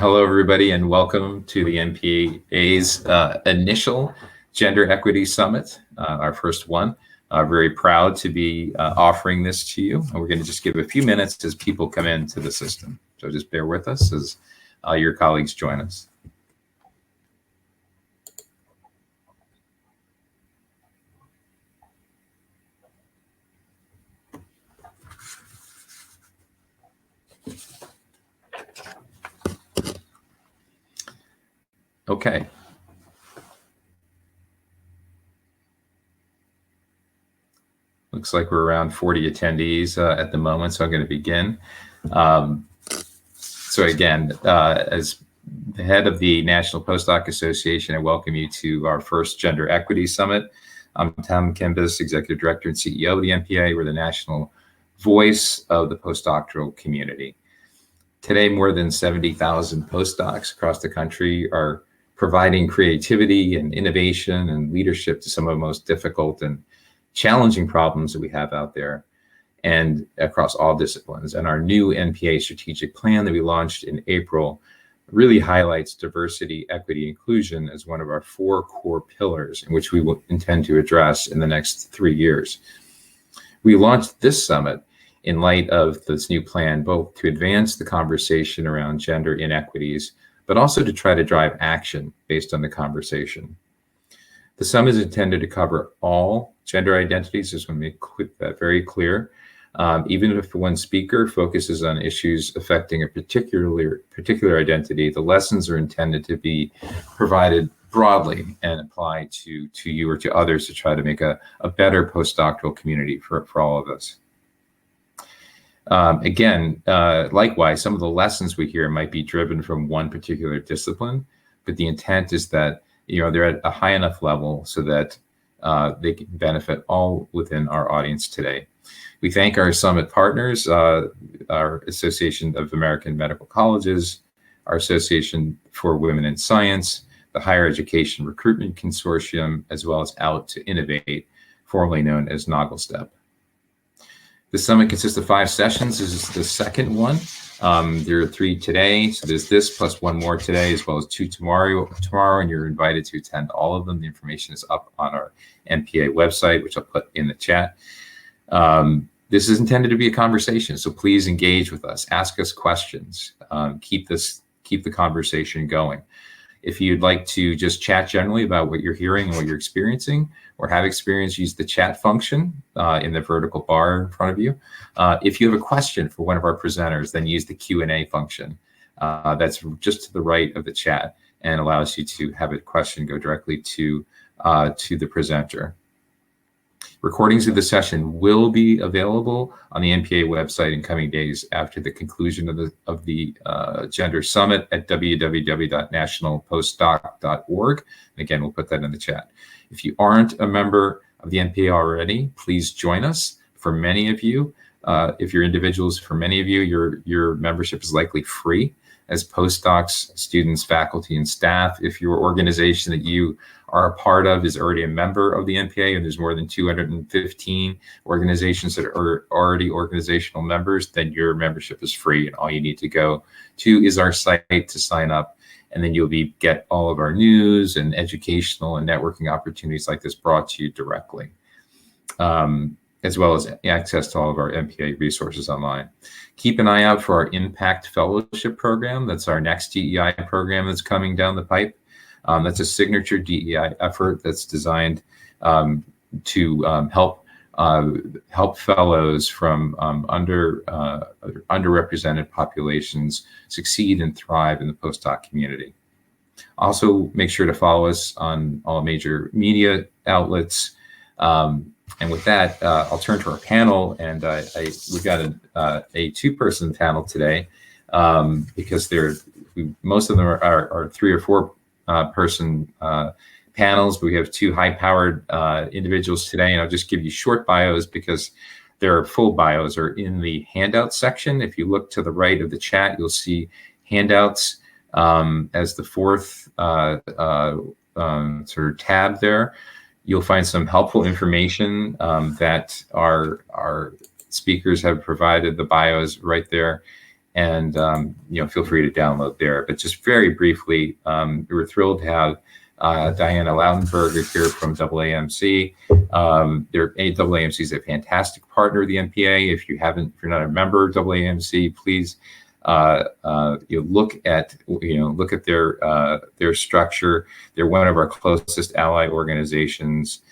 Hello, everybody, and welcome to the NPA's initial Gender Equity Summit, our first one. Very proud to be offering this to you. And we're going to just give a few minutes as people come into the system. So just bear with us as your colleagues join us. Okay. Looks like we're around 40 attendees at the moment, so I'm going to begin. So again, as the head of the National Postdoc Association, I welcome you to our first Gender Equity Summit. I'm Tom Kimbis, Executive Director and CEO of the NPA. We're the national voice of the postdoctoral community. Today, more than 70,000 postdocs across the country are providing creativity and innovation and leadership to some of the most difficult and challenging problems that we have out there and across all disciplines. And our new NPA strategic plan that we launched in April really highlights diversity, equity, inclusion as one of our 4 core pillars in which we will intend to address in the next 3 years. We launched this summit in light of this new plan, both to advance the conversation around gender inequities, but also to try to drive action based on the conversation. The summit is intended to cover all gender identities. Just want to make that very clear. Even if one speaker focuses on issues affecting a particular identity, the lessons are intended to be provided broadly and apply to you or to others to try to make a better postdoctoral community for all of us. Likewise, some of the lessons we hear might be driven from one particular discipline, but the intent is that they're at a high enough level so that they can benefit all within our audience today. We thank our summit partners, our Association of American Medical Colleges, our Association for Women in Science, the Higher Education Recruitment Consortium, as well as Out to Innovate, formerly known as NOGGLESTEP. The summit consists of 5 sessions. This is the second one. There are 3 today, so there's this plus 1 more today, as well as 2 tomorrow, and you're invited to attend all of them. The information is up on our NPA website, which I'll put in the chat. This is intended to be a conversation, so please engage with us, ask us questions, keep the conversation going. If you'd like to just chat generally about what you're hearing and what you're experiencing or have experienced, use the chat function in the vertical bar in front of you. If you have a question for one of our presenters, then use the Q&A function. That's just to the right of the chat and allows you to have a question go directly to the presenter. Recordings of the session will be available on the NPA website in coming days after the conclusion of the Gender Summit at www.nationalpostdoc.org. And again, we'll put that in the chat. If you aren't a member of the NPA already, please join us. For many of you, if you're individuals, for many of you, your membership is likely free as postdocs, students, faculty, and staff. If your organization that you are a part of is already a member of the NPA, and there's more than 215 organizations that are already organizational members, then your membership is free, and all you need to go to is our site to sign up, and then you'll get all of our news and educational and networking opportunities like this brought to you directly, as well as access to all of our NPA resources online. Keep an eye out for our Impact Fellowship program. That's our next DEI program that's coming down the pipe. That's a signature DEI effort that's designed to help fellows from underrepresented populations succeed and thrive in the postdoc community. Also, make sure to follow us on all major media outlets. And with that, I'll turn to our panel, and we've got a 2-person panel today because most of them are 3 or 4 person panels. But we have 2 high-powered individuals today, and I'll just give you short bios because their full bios are in the handout section. If you look to the right of the chat, you'll see handouts as the 4th sort of tab there. You'll find some helpful information that our speakers have provided, the bios right there. and feel free to download there. But just very briefly, we're thrilled to have Diana Lautenberger here from AAMC. AAMC is a fantastic partner of the NPA. If you're not a member of AAMC, please look at their structure. They're one of our closest ally organizations.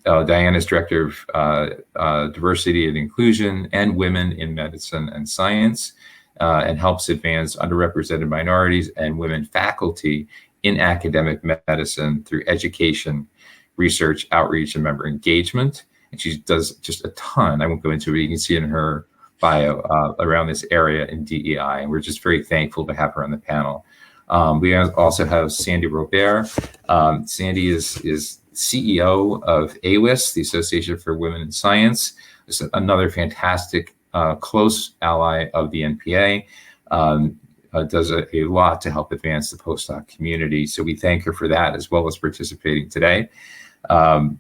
Diana is Director of Diversity and Inclusion and Women in Medicine and Science, and helps advance underrepresented minorities and women faculty in academic medicine through education, research, outreach, and member engagement. And she does just a ton. I won't go into it. You can see in her bio around this area in DEI, and we're just very thankful to have her on the panel. We also have Sandy Robert. Sandy is CEO of AWIS, the Association for Women in Science. It's another fantastic close ally of the NPA. Does a lot to help advance the postdoc community. So we thank her for that, as well as participating today. In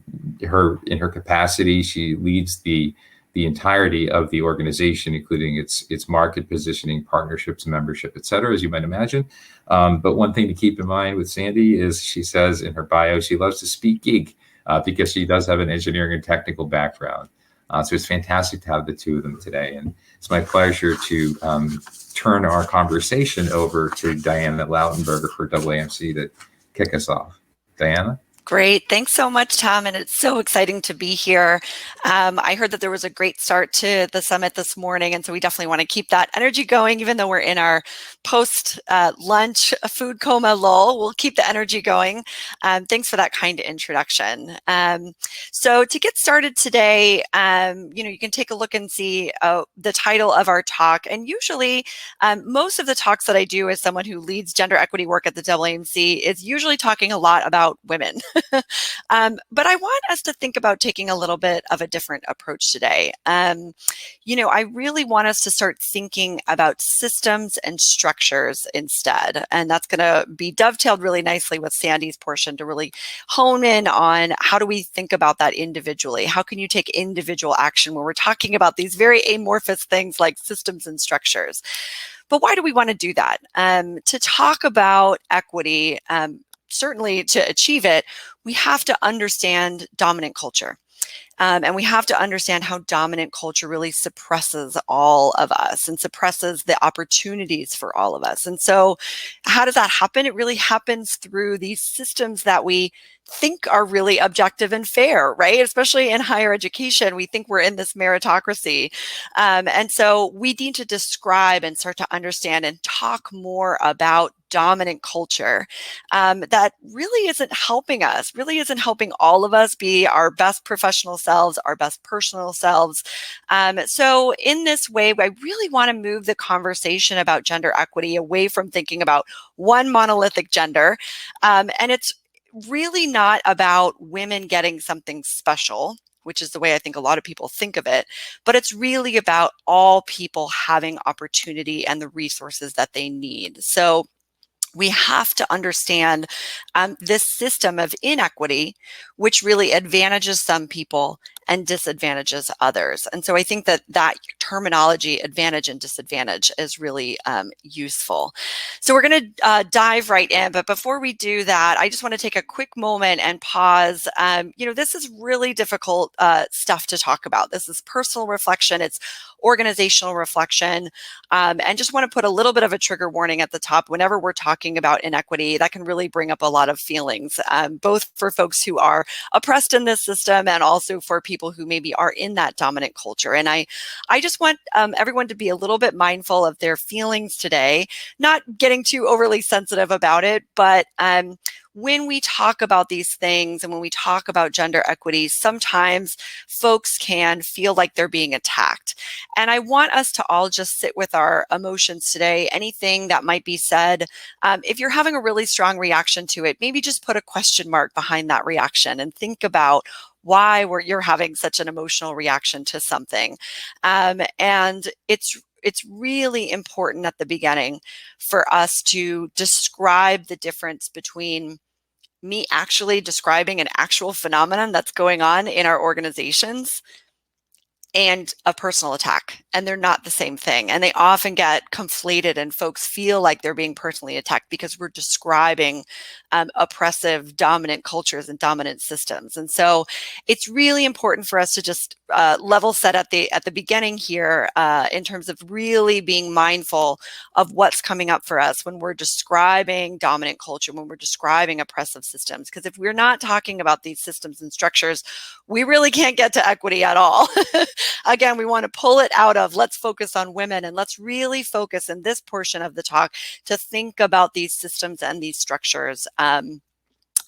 her capacity, she leads the entirety of the organization, including its market positioning, partnerships, membership, et cetera, as you might imagine. But one thing to keep in mind with Sandy is, she says in her bio, she loves to speak geek because she does have an engineering and technical background. So it's fantastic to have the two of them today. And it's my pleasure to turn our conversation over to Diana Lautenberger for AAMC to kick us off. Diana? Great. Thanks so much, Tom. And it's so exciting to be here. I heard that there was a great start to the summit this morning. And so we definitely want to keep that energy going, even though we're in our post-lunch food coma lull. We'll keep the energy going. Thanks for that kind introduction. So to get started today, you can take a look and see the title of our talk. And usually most of the talks that I do as someone who leads gender equity work at the AAMC is usually talking a lot about women. But I want us to think about taking a little bit of a different approach today. I really want us to start thinking about systems and structures instead. And that's going to be dovetailed really nicely with Sandy's portion to really hone in on how do we think about that individually? How can you take individual action when we're talking about these very amorphous things like systems and structures? But why do we want to do that? To talk about equity, certainly to achieve it, we have to understand dominant culture. And we have to understand how dominant culture really suppresses all of us and suppresses the opportunities for all of us. And so how does that happen? It really happens through these systems that we think are really objective and fair, right? Especially in higher education, we think we're in this meritocracy. And so we need to describe and start to understand and talk more about dominant culture that really isn't helping us, really isn't helping all of us be our best professional selves, our best personal selves. So in this way, I really want to move the conversation about gender equity away from thinking about one monolithic gender. And it's really not about women getting something special, which is the way I think a lot of people think of it, but it's really about all people having opportunity and the resources that they need. So we have to understand this system of inequity, which really advantages some people and disadvantages others. And so I think that that terminology, advantage and disadvantage, is really useful. So we're going to dive right in. But before we do that, I just want to take a quick moment and pause. This is really difficult stuff to talk about. This is personal reflection. It's organizational reflection. And just want to put a little bit of a trigger warning at the top. Whenever we're talking about inequity, that can really bring up a lot of feelings, both for folks who are oppressed in this system and also for people who maybe are in that dominant culture. And I just want everyone to be a little bit mindful of their feelings today, not getting too overly sensitive about it, but when we talk about these things and when we talk about gender equity, sometimes folks can feel like they're being attacked. And I want us to all just sit with our emotions today. Anything that might be said, if you're having a really strong reaction to it, maybe just put a question mark behind that reaction and think about why you're having such an emotional reaction to something. And it's really important at the beginning for us to describe the difference between me actually describing an actual phenomenon that's going on in our organizations and a personal attack, and they're not the same thing. And they often get conflated, and folks feel like they're being personally attacked because we're describing oppressive, dominant cultures and dominant systems. And so it's really important for us to just level set at the beginning here in terms of really being mindful of what's coming up for us when we're describing dominant culture, when we're describing oppressive systems. Because if we're not talking about these systems and structures, we really can't get to equity at all. Again, we want to pull it out of, let's focus on women, and let's really focus in this portion of the talk to think about these systems and these structures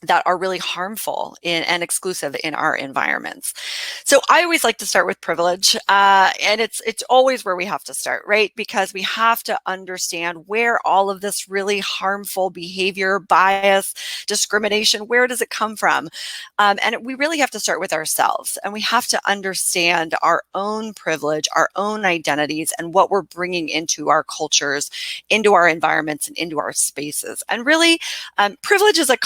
that are really harmful and exclusive in our environments. So I always like to start with privilege, and it's always where we have to start, right? Because we have to understand where all of this really harmful behavior, bias, discrimination, where does it come from? And we really have to start with ourselves, and we have to understand our own privilege, our own identities, and what we're bringing into our cultures, into our environments, and into our spaces. And really, privilege is a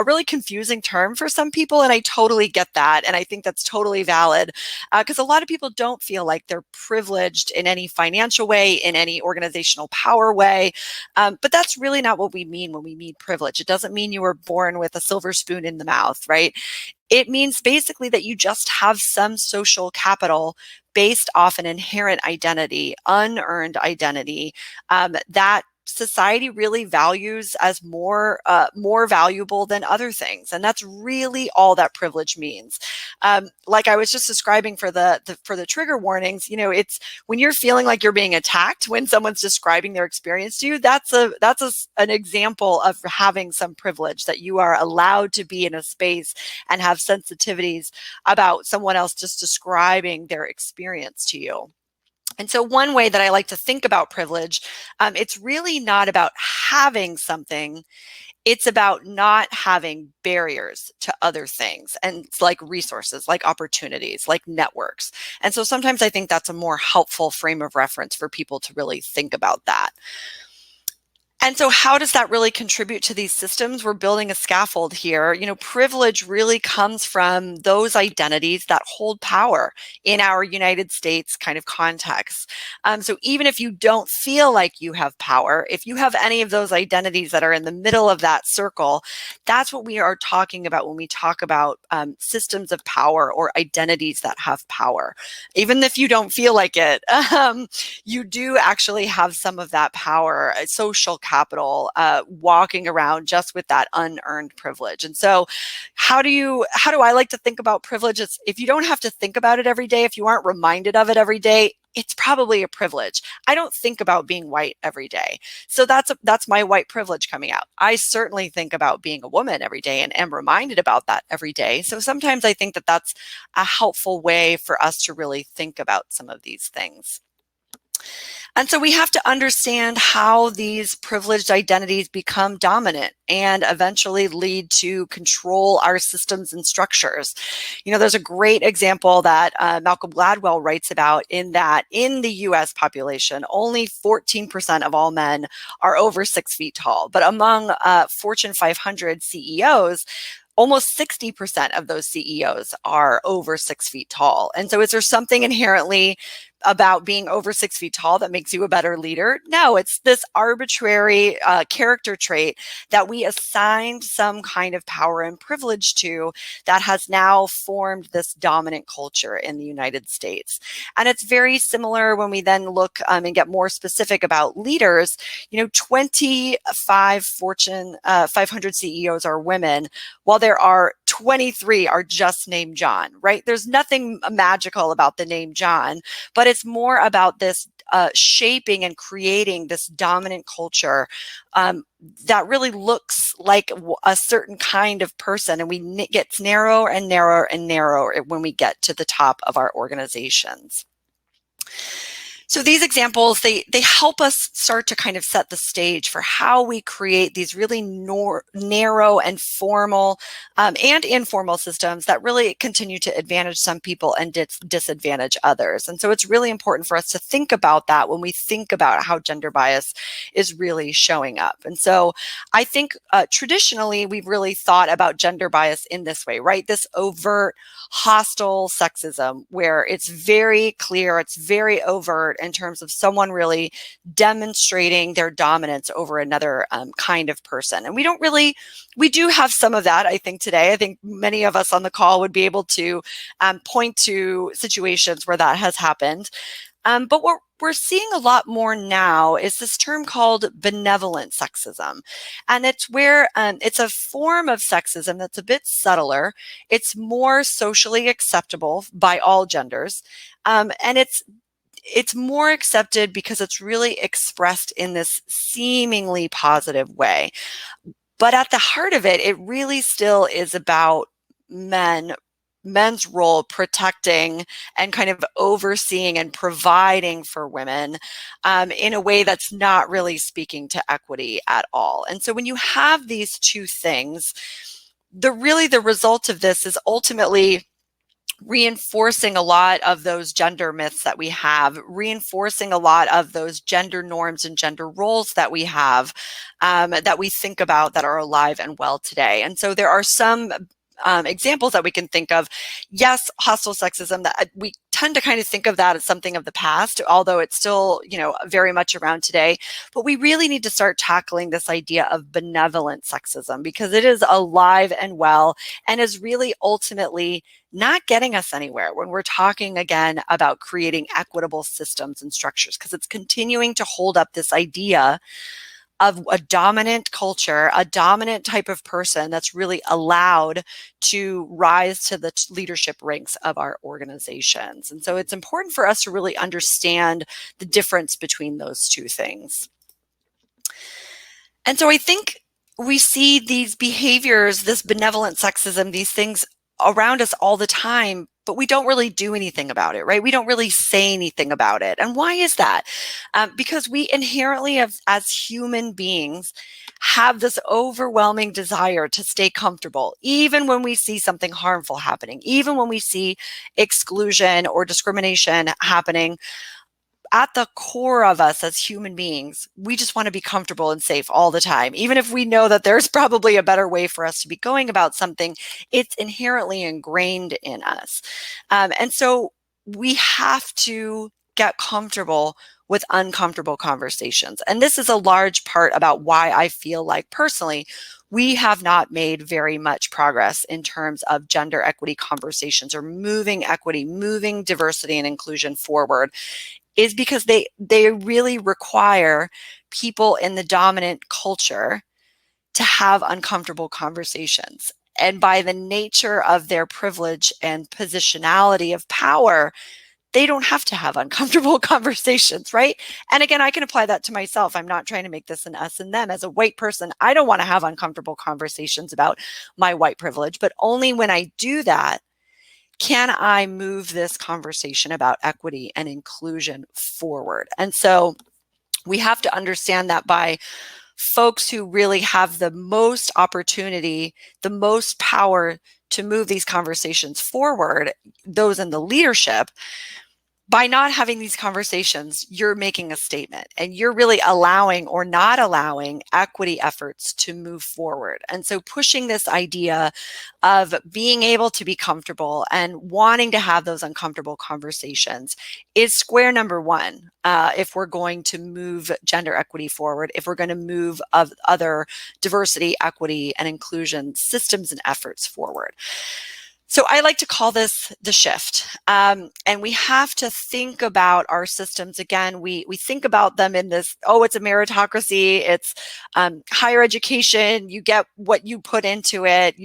really confusing term for some people, and I totally get that, and I think that's totally valid, because a lot of people don't feel like they're privileged in any financial way, in any organizational power way, but that's really not what we mean when we mean privilege. It doesn't mean you were born with a silver spoon in the mouth, right? It means basically that you just have some social capital based off an inherent identity, unearned identity, that society really values as more valuable than other things, and that's really all that privilege means. Like I was just describing for the trigger warnings, it's when you're feeling like you're being attacked when someone's describing their experience to you. That's an example of having some privilege, that you are allowed to be in a space and have sensitivities about someone else just describing their experience to you. And so one way that I like to think about privilege, it's really not about having something. It's about not having barriers to other things, and it's like resources, like opportunities, like networks. And so sometimes I think that's a more helpful frame of reference for people to really think about that. And so how does that really contribute to these systems? We're building a scaffold here. Privilege really comes from those identities that hold power in our United States kind of context. So even if you don't feel like you have power, if you have any of those identities that are in the middle of that circle, that's what we are talking about when we talk about systems of power or identities that have power. Even if you don't feel like it, you do actually have some of that power, social capital, walking around just with that unearned privilege. And so how do I like to think about privilege? It's, if you don't have to think about it every day, if you aren't reminded of it every day, it's probably a privilege. I don't think about being white every day. So that's my white privilege coming out. I certainly think about being a woman every day and am reminded about that every day. So sometimes I think that that's a helpful way for us to really think about some of these things. And so we have to understand how these privileged identities become dominant and eventually lead to control our systems and structures. There's a great example that Malcolm Gladwell writes about, in that in the US population, only 14% of all men are over 6 feet tall. But among Fortune 500 CEOs, almost 60% of those CEOs are over 6 feet tall. And so is there something inherently about being over 6 feet tall that makes you a better leader? No, it's this arbitrary character trait that we assigned some kind of power and privilege to, that has now formed this dominant culture in the United States. And it's very similar when we then look and get more specific about leaders. 25 Fortune 500 CEOs are women, while there are 23 are just named John, right? There's nothing magical about the name John, but it's more about this shaping and creating this dominant culture that really looks like a certain kind of person, and we gets narrower and narrower and narrower when we get to the top of our organizations. So these examples, they help us start to kind of set the stage for how we create these really narrow and formal and informal systems that really continue to advantage some people and disadvantage others. And so it's really important for us to think about that when we think about how gender bias is really showing up. And so I think traditionally we've really thought about gender bias in this way, right? This overt, hostile sexism where it's very clear, it's very overt in terms of someone really demonstrating their dominance over another kind of person. And we do have some of that, I think, today. I think many of us on the call would be able to point to situations where that has happened. But what we're seeing a lot more now is this term called benevolent sexism. And it's where it's a form of sexism that's a bit subtler. It's more socially acceptable by all genders. And it's more accepted because it's really expressed in this seemingly positive way. But at the heart of it, it really still is about men's role protecting and kind of overseeing and providing for women in a way that's not really speaking to equity at all. And so when you have these two things, the result of this is ultimately reinforcing a lot of those gender myths that we have, reinforcing a lot of those gender norms and gender roles that we have, that we think about that are alive and well today. And so there are some examples that we can think of. Yes, hostile sexism, that we tend to kind of think of that as something of the past, although it's still, very much around today. But we really need to start tackling this idea of benevolent sexism because it is alive and well and is really ultimately not getting us anywhere when we're talking again about creating equitable systems and structures, because it's continuing to hold up this idea of a dominant culture, a dominant type of person that's really allowed to rise to the leadership ranks of our organizations. And so it's important for us to really understand the difference between those two things. And so I think we see these behaviors, this benevolent sexism, these things around us all the time, but we don't really do anything about it, right? We don't really say anything about it. And why is that? Because we inherently, as human beings, have this overwhelming desire to stay comfortable, even when we see something harmful happening, even when we see exclusion or discrimination happening. At the core of us as human beings, we just want to be comfortable and safe all the time. Even if we know that there's probably a better way for us to be going about something, it's inherently ingrained in us. And so we have to get comfortable with uncomfortable conversations. And this is a large part about why I feel like personally, we have not made very much progress in terms of gender equity conversations or moving equity, moving diversity and inclusion forward, is because they really require people in the dominant culture to have uncomfortable conversations. And by the nature of their privilege and positionality of power, they don't have to have uncomfortable conversations, right? And again, I can apply that to myself. I'm not trying to make this an us and them. As a white person, I don't want to have uncomfortable conversations about my white privilege, but only when I do that can I move this conversation about equity and inclusion forward. And so we have to understand that by folks who really have the most opportunity, the most power to move these conversations forward, those in the leadership, by not having these conversations, you're making a statement and you're really allowing or not allowing equity efforts to move forward. And so pushing this idea of being able to be comfortable and wanting to have those uncomfortable conversations is square number one if we're going to move gender equity forward, if we're going to move other diversity, equity, and inclusion systems and efforts forward. So I like to call this the shift. And we have to think about our systems. Again, we think about them in this, it's a meritocracy, it's higher education, you get what you put into it.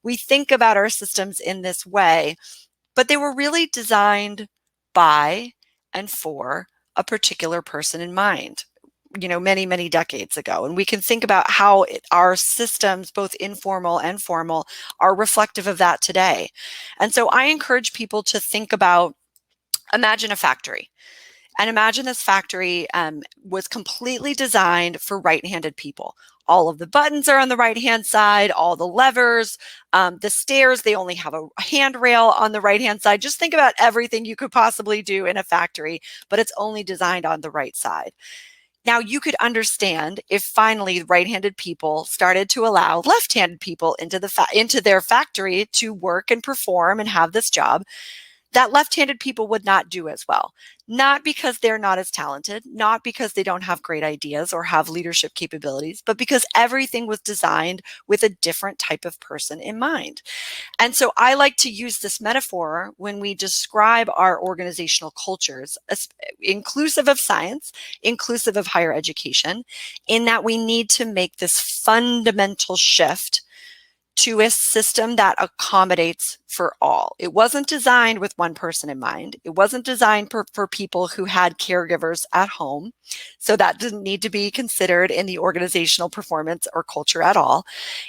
We think about our systems in this way, but they were really designed by and for a particular person in mind, many, many decades ago. And we can think about how our systems, both informal and formal, are reflective of that today. And so I encourage people to think about, imagine a factory. And imagine this factory was completely designed for right-handed people. All of the buttons are on the right-hand side, all the levers, the stairs, they only have a handrail on the right-hand side. Just think about everything you could possibly do in a factory, but it's only designed on the right side. Now, you could understand if finally right-handed people started to allow left-handed people into their factory to work and perform and have this job, that left-handed people would not do as well. Not because they're not as talented, not because they don't have great ideas or have leadership capabilities, but because everything was designed with a different type of person in mind. And so I like to use this metaphor when we describe our organizational cultures, inclusive of science, inclusive of higher education, in that we need to make this fundamental shift to a system that accommodates for all. It wasn't designed with one person in mind. It wasn't designed for people who had caregivers at home. So that didn't need to be considered in the organizational performance or culture at all.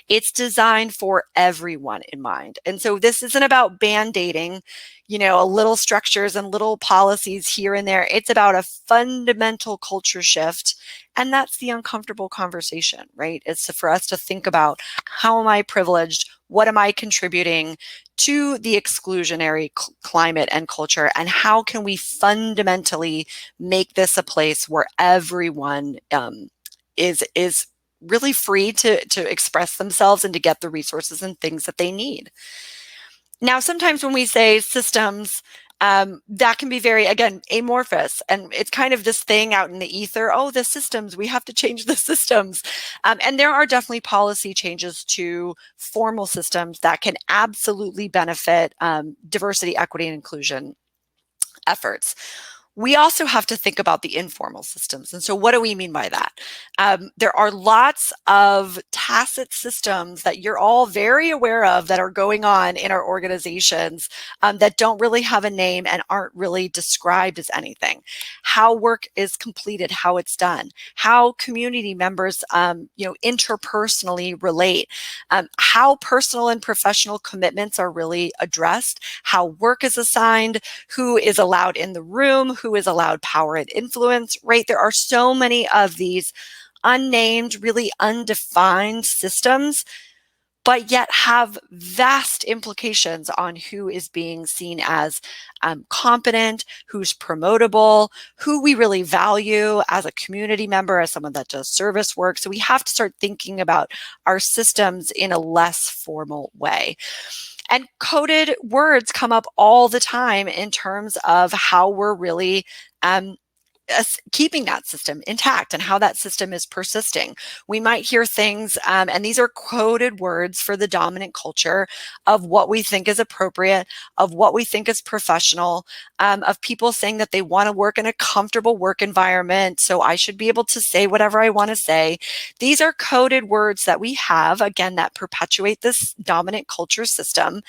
It's designed for everyone in mind. And so this isn't about band-aiding, a little structures and little policies here and there. It's about a fundamental culture shift. And that's the uncomfortable conversation, right? It's for us to think about, how am I privileged? What am I contributing to the exclusionary climate and culture? And how can we fundamentally make this a place where everyone is really free to express themselves and to get the resources and things that they need? Now, sometimes when we say systems, that can be very, again, amorphous. And it's kind of this thing out in the ether, oh, the systems, we have to change the systems. And there are definitely policy changes to formal systems that can absolutely benefit diversity, equity, and inclusion efforts. We also have to think about the informal systems. And so what do we mean by that? There are lots of tacit systems that you're all very aware of that are going on in our organizations that don't really have a name and aren't really described as anything. How work is completed, how it's done, how community members interpersonally relate, how personal and professional commitments are really addressed, how work is assigned, who is allowed in the room, who is allowed power and influence, right? There are so many of these unnamed, really undefined systems, but yet have vast implications on who is being seen as competent, who's promotable, who we really value as a community member, as someone that does service work. So we have to start thinking about our systems in a less formal way. And coded words come up all the time in terms of how we're really keeping that system intact and how that system is persisting. We might hear things, and these are coded words for the dominant culture of what we think is appropriate, of what we think is professional, of people saying that they want to work in a comfortable work environment, so I should be able to say whatever I want to say. These are coded words that we have, again, that perpetuate this dominant culture system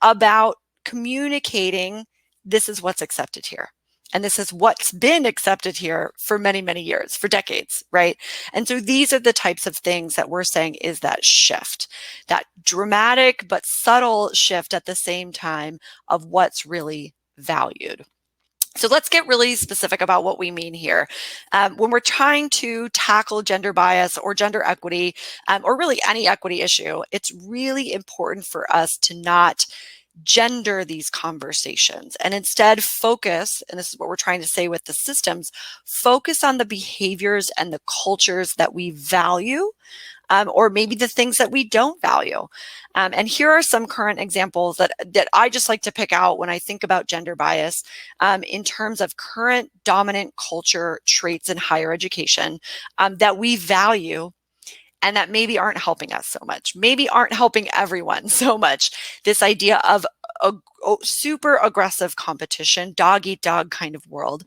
about communicating, this is what's accepted here. And this is what's been accepted here for many, many years, for decades, right? And so these are the types of things that we're saying is that shift, that dramatic but subtle shift at the same time of what's really valued. So let's get really specific about what we mean here. When we're trying to tackle gender bias or gender equity, or really any equity issue, it's really important for us to not gender these conversations and instead focus, and this is what we're trying to say with the systems, focus on the behaviors and the cultures that we value, or maybe the things that we don't value. And here are some current examples that I just like to pick out when I think about gender bias in terms of current dominant culture traits in higher education that we value and that maybe aren't helping us so much, maybe aren't helping everyone so much. This idea of a super aggressive competition, dog eat dog kind of world,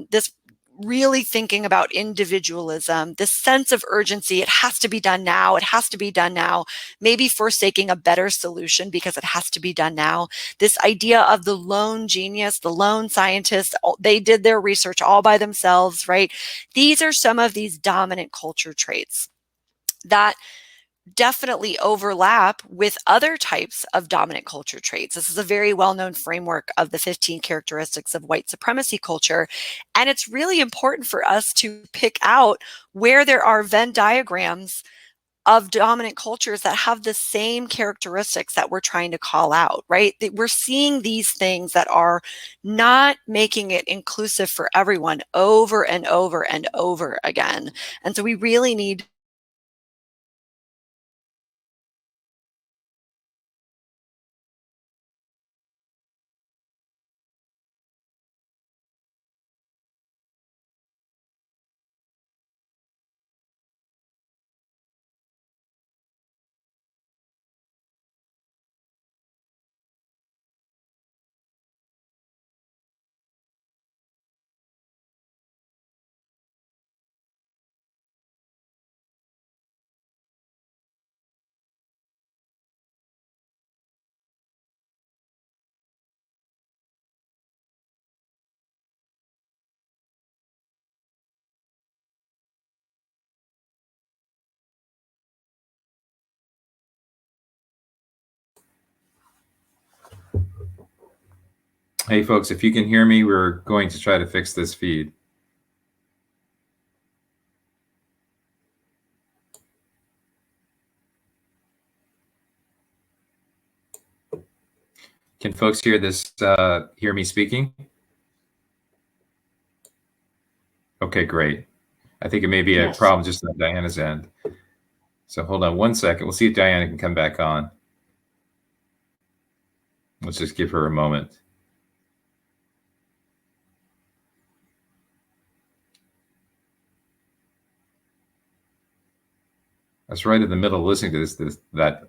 this really thinking about individualism, this sense of urgency, it has to be done now, it has to be done now, maybe forsaking a better solution because it has to be done now. This idea of the lone genius, the lone scientist, they did their research all by themselves, right? These are some of these dominant culture traits that definitely overlap with other types of dominant culture traits. This is a very well-known framework of the 15 characteristics of white supremacy culture. And it's really important for us to pick out where there are Venn diagrams of dominant cultures that have the same characteristics that we're trying to call out, right? That we're seeing these things that are not making it inclusive for everyone over and over and over again. And so we really need Hey, folks, if you can hear me, we're going to try to fix this feed. Can folks hear this, hear me speaking? Okay, great. I think it may be a problem just on Diana's end. So hold on one second. We'll see if Diana can come back on. Let's just give her a moment. I was right in the middle of listening to that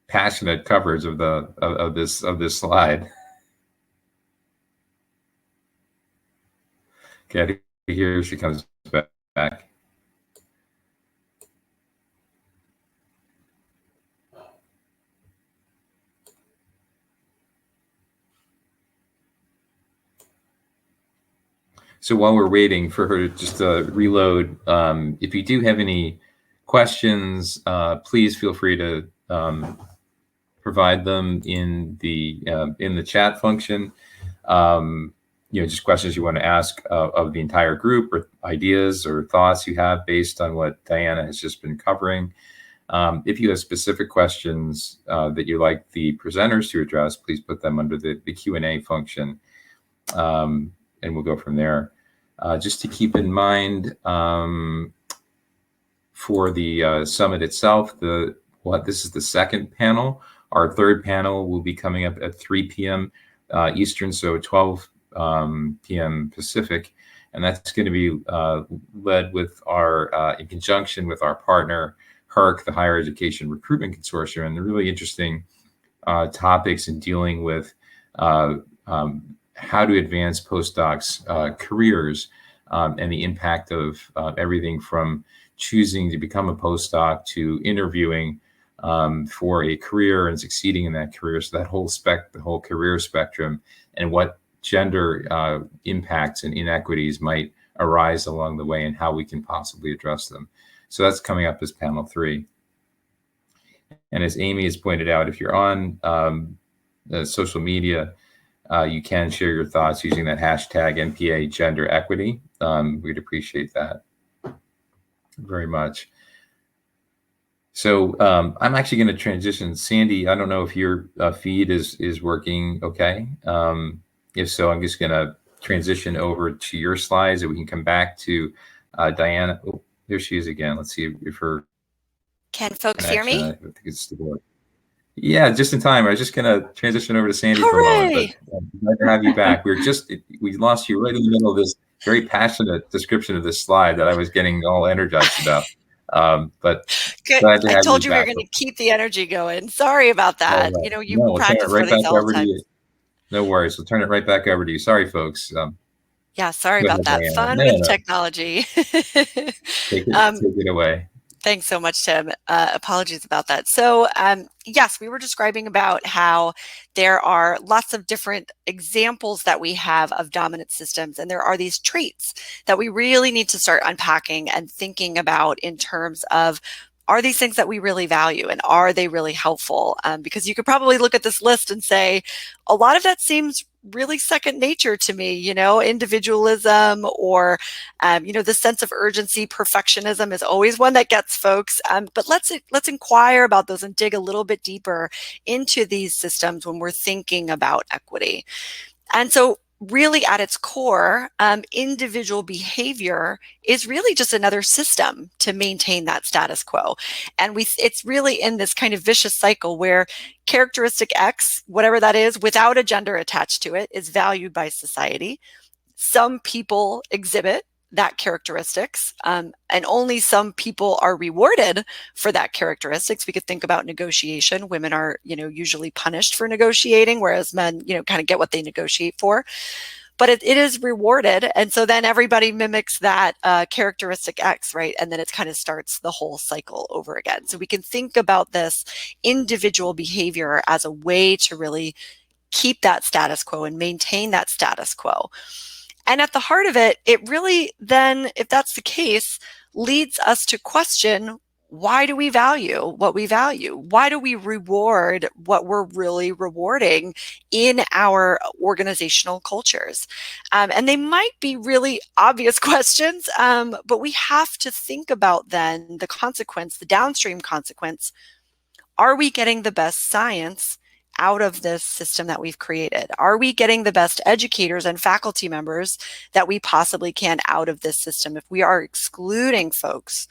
passionate coverage of this slide. Okay, I think here she comes back. So while we're waiting for her just to reload, if you do have any questions, please feel free to provide them in the chat function. Just questions you want to ask of the entire group, or ideas or thoughts you have based on what Diana has just been covering. If you have specific questions that you'd like the presenters to address, please put them under the Q&A function, and we'll go from there. Just to keep in mind, for the summit itself, this is the second panel. Our third panel will be coming up at 3 p.m. Eastern, so 12 p.m. Pacific, and that's going to be led with in conjunction with our partner, HERC, the Higher Education Recruitment Consortium, and the really interesting topics in dealing with how to advance postdocs' careers and the impact of everything from choosing to become a postdoc to interviewing for a career and succeeding in that career. So that the whole career spectrum, and what gender impacts and inequities might arise along the way, and how we can possibly address them. So that's coming up as panel 3. And as Amy has pointed out, if you're on social media, you can share your thoughts using that hashtag NPA gender equity. We'd appreciate that very much. So I'm actually going to transition. Sandy, I don't know if your feed is working okay. If so, I'm just going to transition over to your slides, and we can come back to Diana. Oh, there she is again. Let's see if her Can folks hear me? I think it's still Yeah, just in time. I was just going to transition over to Sandy Hooray! for a moment, but glad to have you back. We lost you right in the middle of this very passionate description of this slide that I was getting all energized about. But good. Glad to have I told you we were back. going to keep the energy going. Sorry about that. Right. You practice for these all the time. No worries. We'll turn it right back over to you. Sorry, folks. Yeah, sorry about that. Diana. Fun with technology. Take it away. Thanks so much, Tim. Apologies about that. So yes, we were describing about how there are lots of different examples that we have of dominant systems, and there are these traits that we really need to start unpacking and thinking about in terms of are these things that we really value, and are they really helpful? Because you could probably look at this list and say, a lot of that seems really second nature to me, individualism or, the sense of urgency. Perfectionism is always one that gets folks. But let's inquire about those and dig a little bit deeper into these systems when we're thinking about equity. And so really at its core, individual behavior is really just another system to maintain that status quo. And it's really in this kind of vicious cycle where characteristic X, whatever that is, without a gender attached to it, is valued by society. Some people exhibit that characteristics, and only some people are rewarded for that characteristics. We could think about negotiation. Women are, usually punished for negotiating, whereas men, kind of get what they negotiate for. But it is rewarded, and so then everybody mimics that characteristic X, right? And then it kind of starts the whole cycle over again. So we can think about this individual behavior as a way to really keep that status quo and maintain that status quo. And at the heart of it, it really then, if that's the case, leads us to question, why do we value what we value? Why do we reward what we're really rewarding in our organizational cultures? And they might be really obvious questions, but we have to think about then the consequence, the downstream consequence. Are we getting the best science out of this system that we've created? Are we getting the best educators and faculty members that we possibly can out of this system if we are excluding folks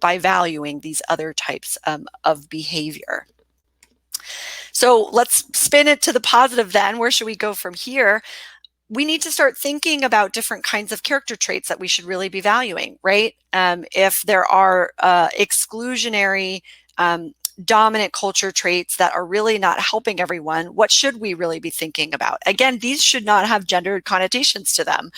by valuing these other types of behavior? So let's spin it to the positive then. Where should we go from here? We need to start thinking about different kinds of character traits that we should really be valuing, right? If there are exclusionary dominant culture traits that are really not helping everyone, what should we really be thinking about? Again, these should not have gendered connotations to them,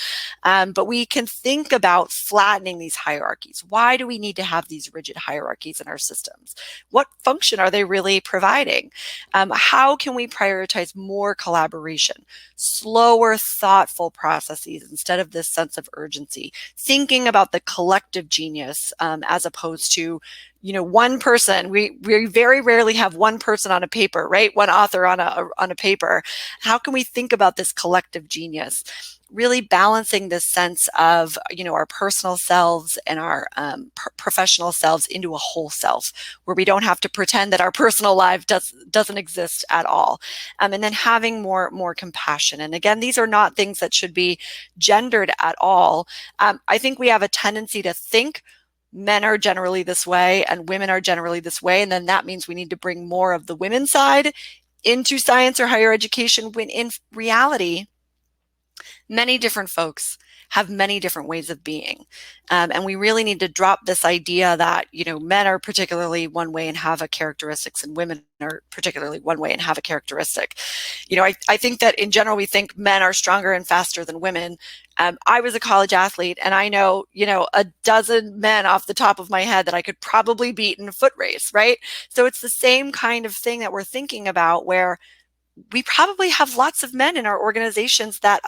but we can think about flattening these hierarchies. Why do we need to have these rigid hierarchies in our systems? What function are they really providing? How can we prioritize more collaboration, slower, thoughtful processes instead of this sense of urgency? Thinking about the collective genius as opposed to one person. We very rarely have one person on a paper, right? One author on a paper. How can we think about this collective genius? Really balancing this sense of, our personal selves and our professional selves into a whole self, where we don't have to pretend that our personal life doesn't exist at all. And then having more compassion. And again, these are not things that should be gendered at all. I think we have a tendency to think men are generally this way and women are generally this way. And then that means we need to bring more of the women's side into science or higher education, when in reality, many different folks have many different ways of being. And we really need to drop this idea that, men are particularly one way and have a characteristics, and women are particularly one way and have a characteristic. I think that in general, we think men are stronger and faster than women. I was a college athlete, and I know, a dozen men off the top of my head that I could probably beat in a foot race, right? So it's the same kind of thing that we're thinking about, where we probably have lots of men in our organizations that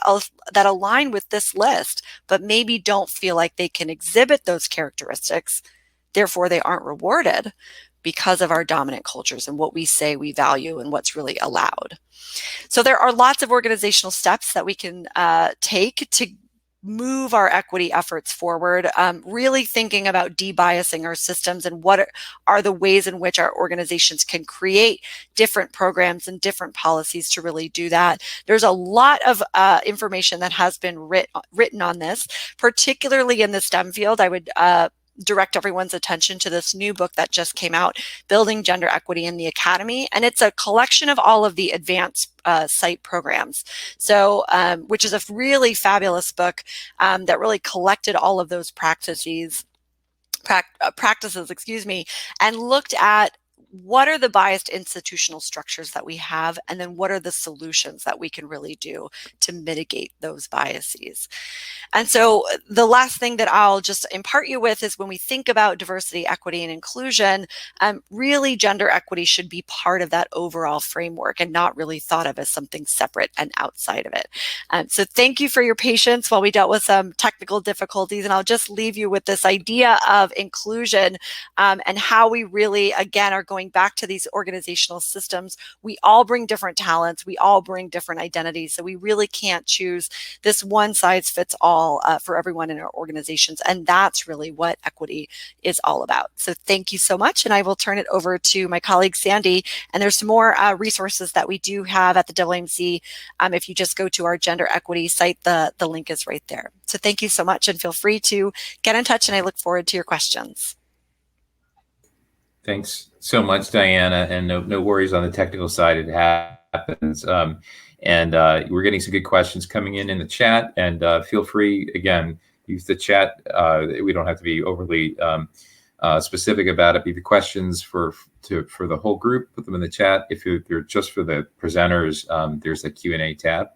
align with this list, but maybe don't feel like they can exhibit those characteristics. Therefore, they aren't rewarded because of our dominant cultures and what we say we value and what's really allowed. So there are lots of organizational steps that we can take to move our equity efforts forward, really thinking about debiasing our systems and what are the ways in which our organizations can create different programs and different policies to really do that. There's a lot of information that has been written on this, particularly in the STEM field. I would direct everyone's attention to this new book that just came out, Building Gender Equity in the Academy. And it's a collection of all of the advanced site programs. So, which is a really fabulous book that really collected all of those practices, and looked at what are the biased institutional structures that we have, and then what are the solutions that we can really do to mitigate those biases. And so the last thing that I'll just impart you with is when we think about diversity, equity, and inclusion, really gender equity should be part of that overall framework and not really thought of as something separate and outside of it. So thank you for your patience while we dealt with some technical difficulties, and I'll just leave you with this idea of inclusion and how we really, again, are going back to these organizational systems. We all bring different talents, we all bring different identities, so we really can't choose this one size fits all for everyone in our organizations, and that's really what equity is all about. So thank you so much, and I will turn it over to my colleague Sandy, and there's some more resources that we do have at the AAMC. If you just go to our gender equity site, the link is right there. So thank you so much, and feel free to get in touch, and I look forward to your questions. Thanks so much, Diana, and no worries on the technical side. It happens. And we're getting some good questions coming in the chat, and feel free, again, use the chat. We don't have to be overly specific about it. If you have questions for the whole group, put them in the chat. If they're just for the presenters, there's a Q&A tab.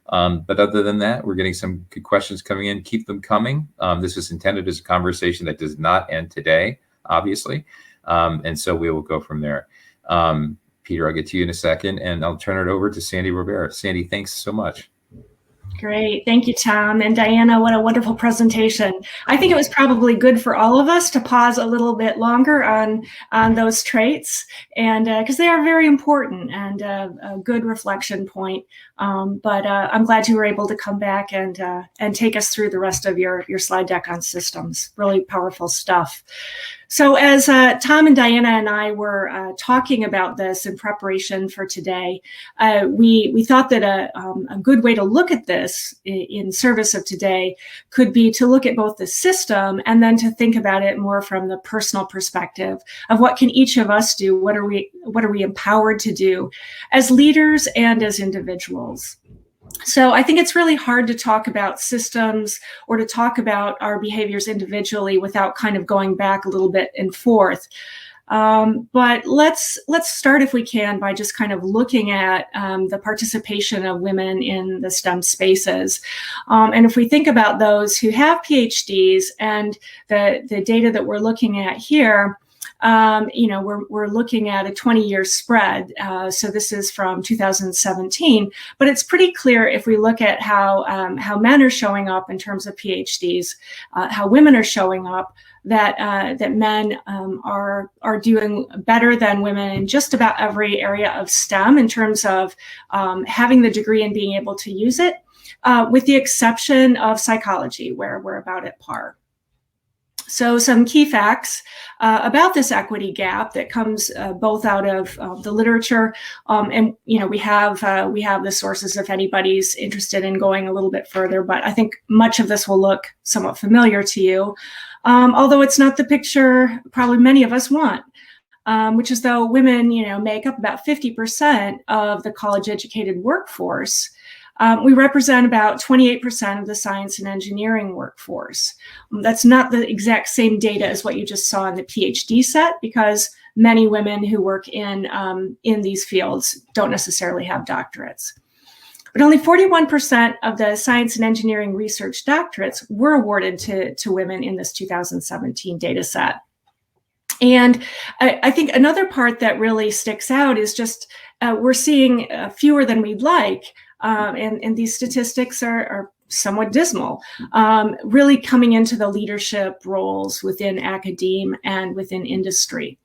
But other than that, we're getting some good questions coming in. Keep them coming. This is intended as a conversation that does not end today, obviously. And so we will go from there. Peter, I'll get to you in a second, and I'll turn it over to Sandy Rivera. Sandy, thanks so much. Great. Thank you, Tom. And Diana, what a wonderful presentation. I think it was probably good for all of us to pause a little bit longer on those traits, and because they are very important and a good reflection point. But I'm glad you were able to come back and take us through the rest of your slide deck on systems. Really powerful stuff. So as Tom and Diana and I were talking about this in preparation for today, we thought that a good way to look at this in service of today could be to look at both the system and then to think about it more from the personal perspective of what can each of us do, what are we empowered to do as leaders and as individuals. So I think it's really hard to talk about systems or to talk about our behaviors individually without kind of going back a little bit and forth. But let's start, if we can, by just kind of looking at the participation of women in the STEM spaces. And if we think about those who have PhDs and the data that we're looking at here, we're looking at a 20-year spread. So this is from 2017, but it's pretty clear if we look at how men are showing up in terms of PhDs, how women are showing up, that men are doing better than women in just about every area of STEM in terms of having the degree and being able to use it, with the exception of psychology, where we're about at par. So some key facts about this equity gap that comes both out of the literature, and we have the sources if anybody's interested in going a little bit further. But I think much of this will look somewhat familiar to you, although it's not the picture probably many of us want, which is though women make up about 50% of the college-educated workforce. We represent about 28% of the science and engineering workforce. That's not the exact same data as what you just saw in the PhD set, because many women who work in these fields don't necessarily have doctorates. But only 41% of the science and engineering research doctorates were awarded to women in this 2017 data set. And I think another part that really sticks out is just we're seeing fewer than we'd like. And these statistics are somewhat dismal, really coming into the leadership roles within academia and within industry.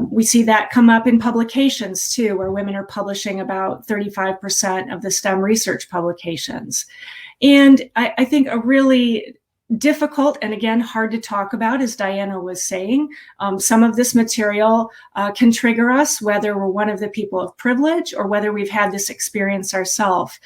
We see that come up in publications too, where women are publishing about 35% of the STEM research publications. And I think a really difficult and again hard to talk about, as Diana was saying, some of this material can trigger us, whether we're one of the people of privilege or whether we've had this experience ourselves.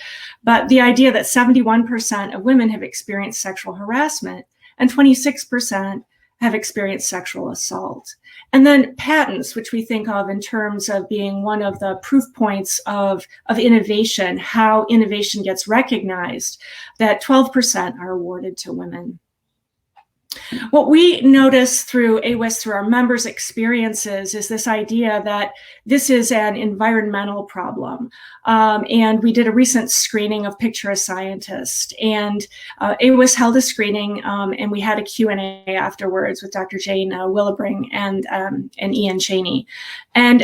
But the idea that 71% of women have experienced sexual harassment and 26% have experienced sexual assault. And then patents, which we think of in terms of being one of the proof points of innovation, how innovation gets recognized, that 12% are awarded to women. What we notice through AWIS, through our members' experiences, is this idea that this is an environmental problem. And we did a recent screening of Picture a Scientist, and AWIS held a screening, and we had a Q&A afterwards with Dr. Jane Willebring and Ian Cheney. And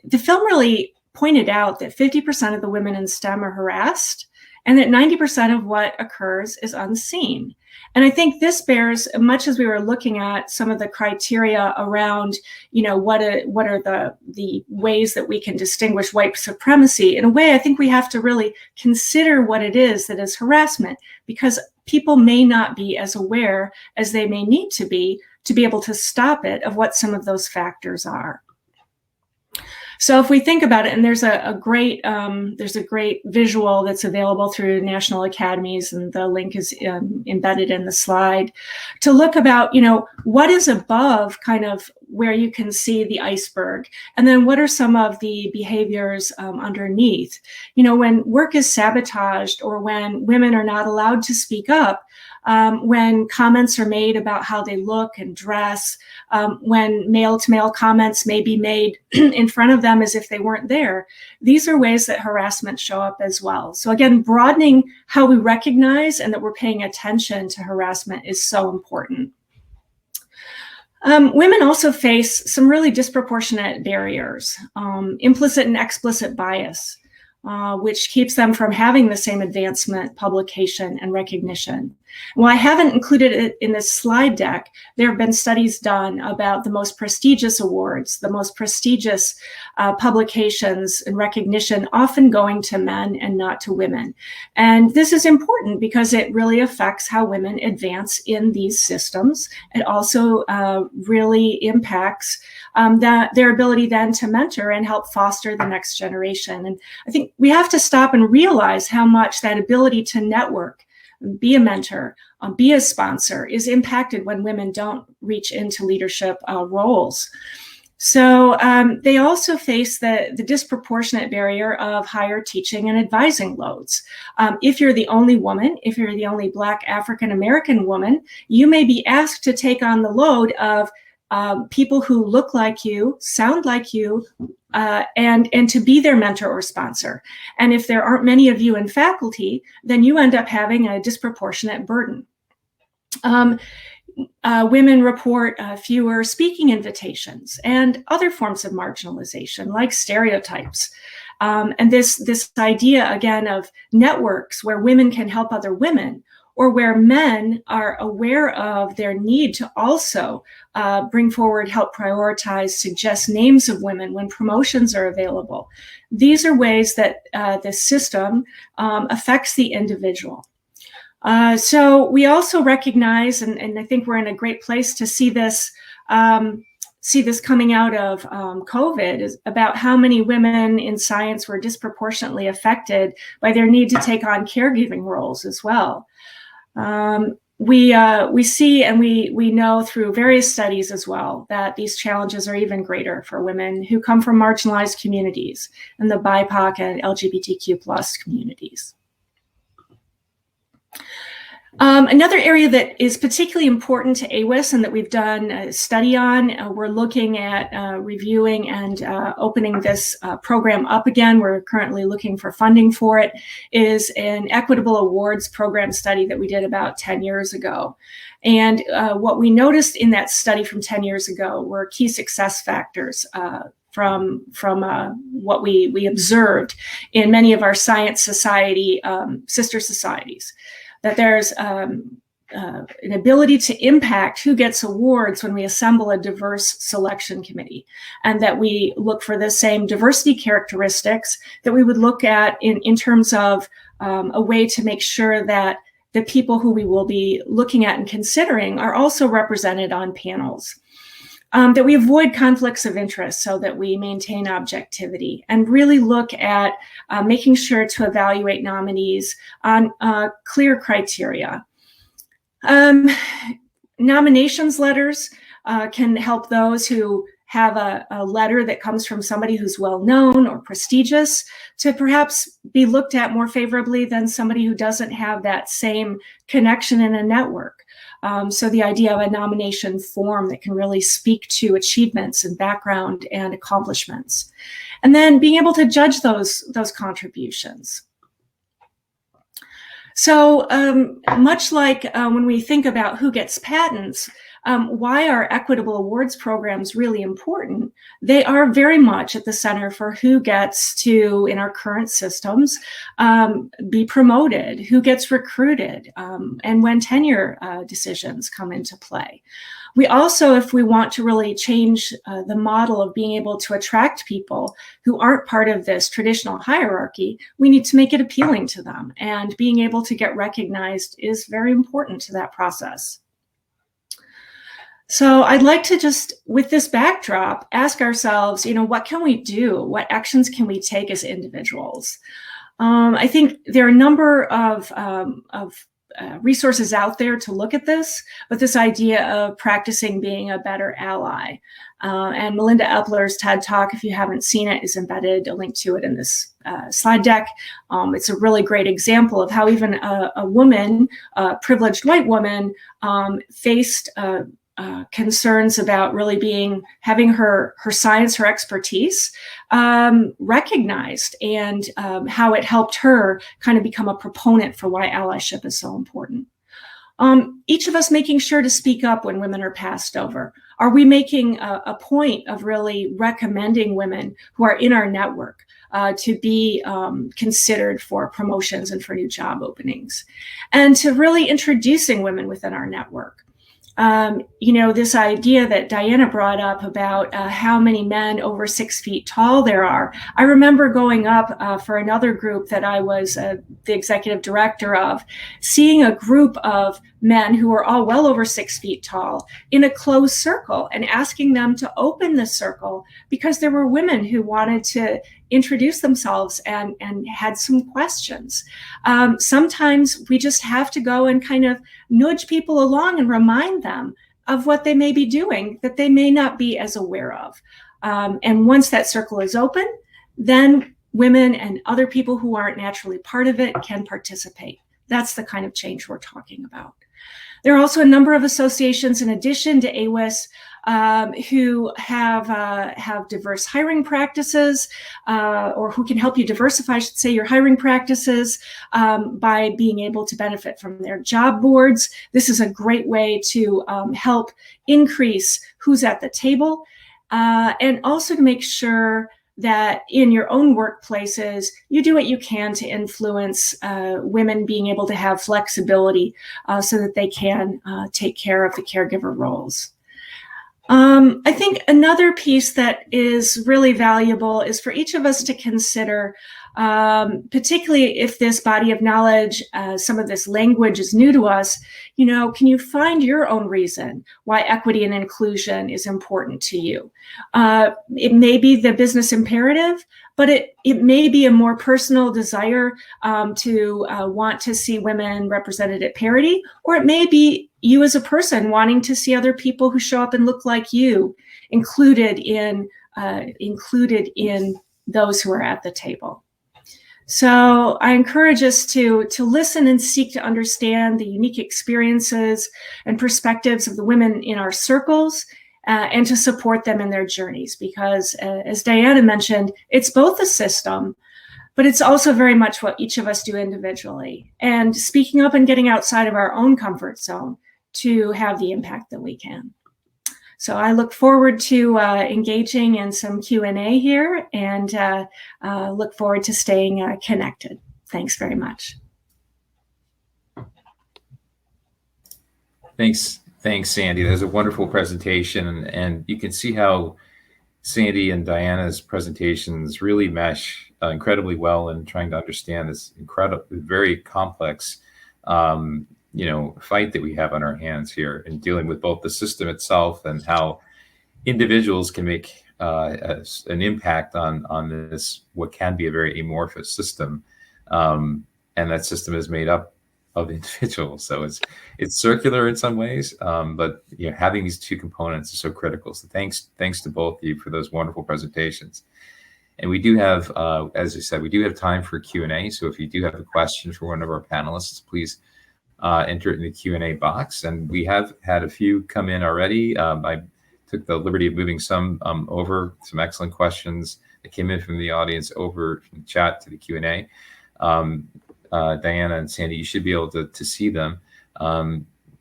the film really pointed out that 50% of the women in STEM are harassed, and that 90% of what occurs is unseen. And I think this bears, much as we were looking at some of the criteria around, what are the ways that we can distinguish white supremacy, in a way, I think we have to really consider what it is that is harassment, because people may not be as aware as they may need to be able to stop it, of what some of those factors are. So if we think about it, and there's a great visual that's available through national academies, and the link is embedded in the slide, to look about, what is above kind of where you can see the iceberg, and then what are some of the behaviors underneath. When work is sabotaged, or when women are not allowed to speak up, when comments are made about how they look and dress, when male-to-male comments may be made in front of them as if they weren't there. These are ways that harassment show up as well. So again, broadening how we recognize and that we're paying attention to harassment is so important. Women also face some really disproportionate barriers, implicit and explicit bias, which keeps them from having the same advancement, publication, and recognition. While I haven't included it in this slide deck, there have been studies done about the most prestigious awards, the most prestigious publications and recognition, often going to men and not to women. And this is important because it really affects how women advance in these systems. It also really impacts their ability then to mentor and help foster the next generation. And I think we have to stop and realize how much that ability to network, be a mentor, be a sponsor, is impacted when women don't reach into leadership roles. So they also face the disproportionate barrier of higher teaching and advising loads. If you're the only woman, if you're the only Black African-American woman, you may be asked to take on the load of people who look like you, sound like you, and to be their mentor or sponsor. And if there aren't many of you in faculty, then you end up having a disproportionate burden. Women report fewer speaking invitations and other forms of marginalization, like stereotypes. And this idea, again, of networks where women can help other women, or where men are aware of their need to also bring forward, help prioritize, suggest names of women when promotions are available. These are ways that the system affects the individual. So we also recognize, and I think we're in a great place to see this coming out of COVID, is about how many women in science were disproportionately affected by their need to take on caregiving roles as well. We see, and we know through various studies as well, that these challenges are even greater for women who come from marginalized communities and the BIPOC and LGBTQ+ communities. Another area that is particularly important to AWIS and that we've done a study on, we're looking at reviewing and opening this program up again. We're currently looking for funding for it, is an equitable awards program study that we did about 10 years ago. And what we noticed in that study from 10 years ago were key success factors from what we observed in many of our science society sister societies. That there's an ability to impact who gets awards when we assemble a diverse selection committee, and that we look for the same diversity characteristics that we would look at in terms of a way to make sure that the people who we will be looking at and considering are also represented on panels. That we avoid conflicts of interest so that we maintain objectivity, and really look at making sure to evaluate nominees on clear criteria. Nominations letters can help those who have a letter that comes from somebody who's well-known or prestigious to perhaps be looked at more favorably than somebody who doesn't have that same connection in a network. So the idea of a nomination form that can really speak to achievements and background and accomplishments. And then being able to judge those contributions. So much like when we think about who gets patents, why are equitable awards programs really important? They are very much at the center for who gets to, in our current systems, be promoted, who gets recruited, and when tenure decisions come into play. We also, if we want to really change the model of being able to attract people who aren't part of this traditional hierarchy, we need to make it appealing to them. And being able to get recognized is very important to that process. So I'd like to just, with this backdrop, ask ourselves, what can we do? What actions can we take as individuals? I think there are a number of resources out there to look at this, but this idea of practicing being a better ally. And Melinda Epler's TED Talk, if you haven't seen it, is embedded, a link to it in this slide deck. It's a really great example of how even a woman, a privileged white woman, faced concerns about really having her science, her expertise recognized, and how it helped her kind of become a proponent for why allyship is so important. Each of us making sure to speak up when women are passed over. Are we making a point of really recommending women who are in our network to be considered for promotions and for new job openings? And to really introducing women within our network. This idea that Diana brought up about how many men over 6 feet tall there are. I remember going up for another group that I was the executive director of, seeing a group of men who were all well over 6 feet tall in a closed circle and asking them to open the circle because there were women who wanted to introduce themselves and had some questions. Sometimes we just have to go and kind of nudge people along and remind them of what they may be doing that they may not be as aware of. And once that circle is open, then women and other people who aren't naturally part of it can participate. That's the kind of change we're talking about. There are also a number of associations in addition to AWIS who have diverse hiring practices, or who can help you diversify, I should say, your hiring practices by being able to benefit from their job boards. This is a great way to help increase who's at the table, and also to make sure that in your own workplaces, you do what you can to influence women being able to have flexibility so that they can take care of the caregiver roles. I think another piece that is really valuable is for each of us to consider, particularly if this body of knowledge, some of this language is new to us, can you find your own reason why equity and inclusion is important to you? It may be the business imperative, but it may be a more personal desire to want to see women represented at parity, or it may be you as a person wanting to see other people who show up and look like you included in those who are at the table. So I encourage us to listen and seek to understand the unique experiences and perspectives of the women in our circles, and to support them in their journeys, because as Diana mentioned, it's both a system, but it's also very much what each of us do individually, and speaking up and getting outside of our own comfort zone to have the impact that we can. So I look forward to engaging in some Q&A here, and look forward to staying connected. Thanks very much. Thanks, Sandy. That was a wonderful presentation, and you can see how Sandy and Diana's presentations really mesh incredibly well in trying to understand this very complex fight that we have on our hands here in dealing with both the system itself and how individuals can make an impact on this, what can be a very amorphous system. And that system is made up of individuals. So it's circular in some ways, but having these two components is so critical. So thanks to both of you for those wonderful presentations. And we do have, as I said, we do have time for Q&A. So if you do have a question for one of our panelists, please enter it in the Q&A box. And we have had a few come in already. I took the liberty of moving some over, some excellent questions that came in from the audience over from the chat to the Q&A. Diana and Sandy, you should be able to see them.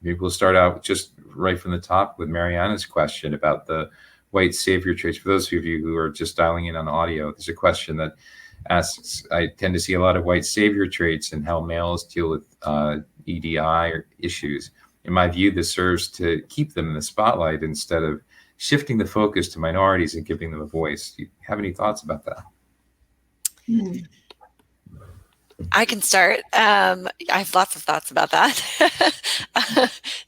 Maybe we'll start out just right from the top with Mariana's question about the white savior traits. For those of you who are just dialing in on audio, there's a question that asks, I tend to see a lot of white savior traits and how males deal with EDI or issues. In my view, this serves to keep them in the spotlight instead of shifting the focus to minorities and giving them a voice. Do you have any thoughts about that? I can start. I have lots of thoughts about that.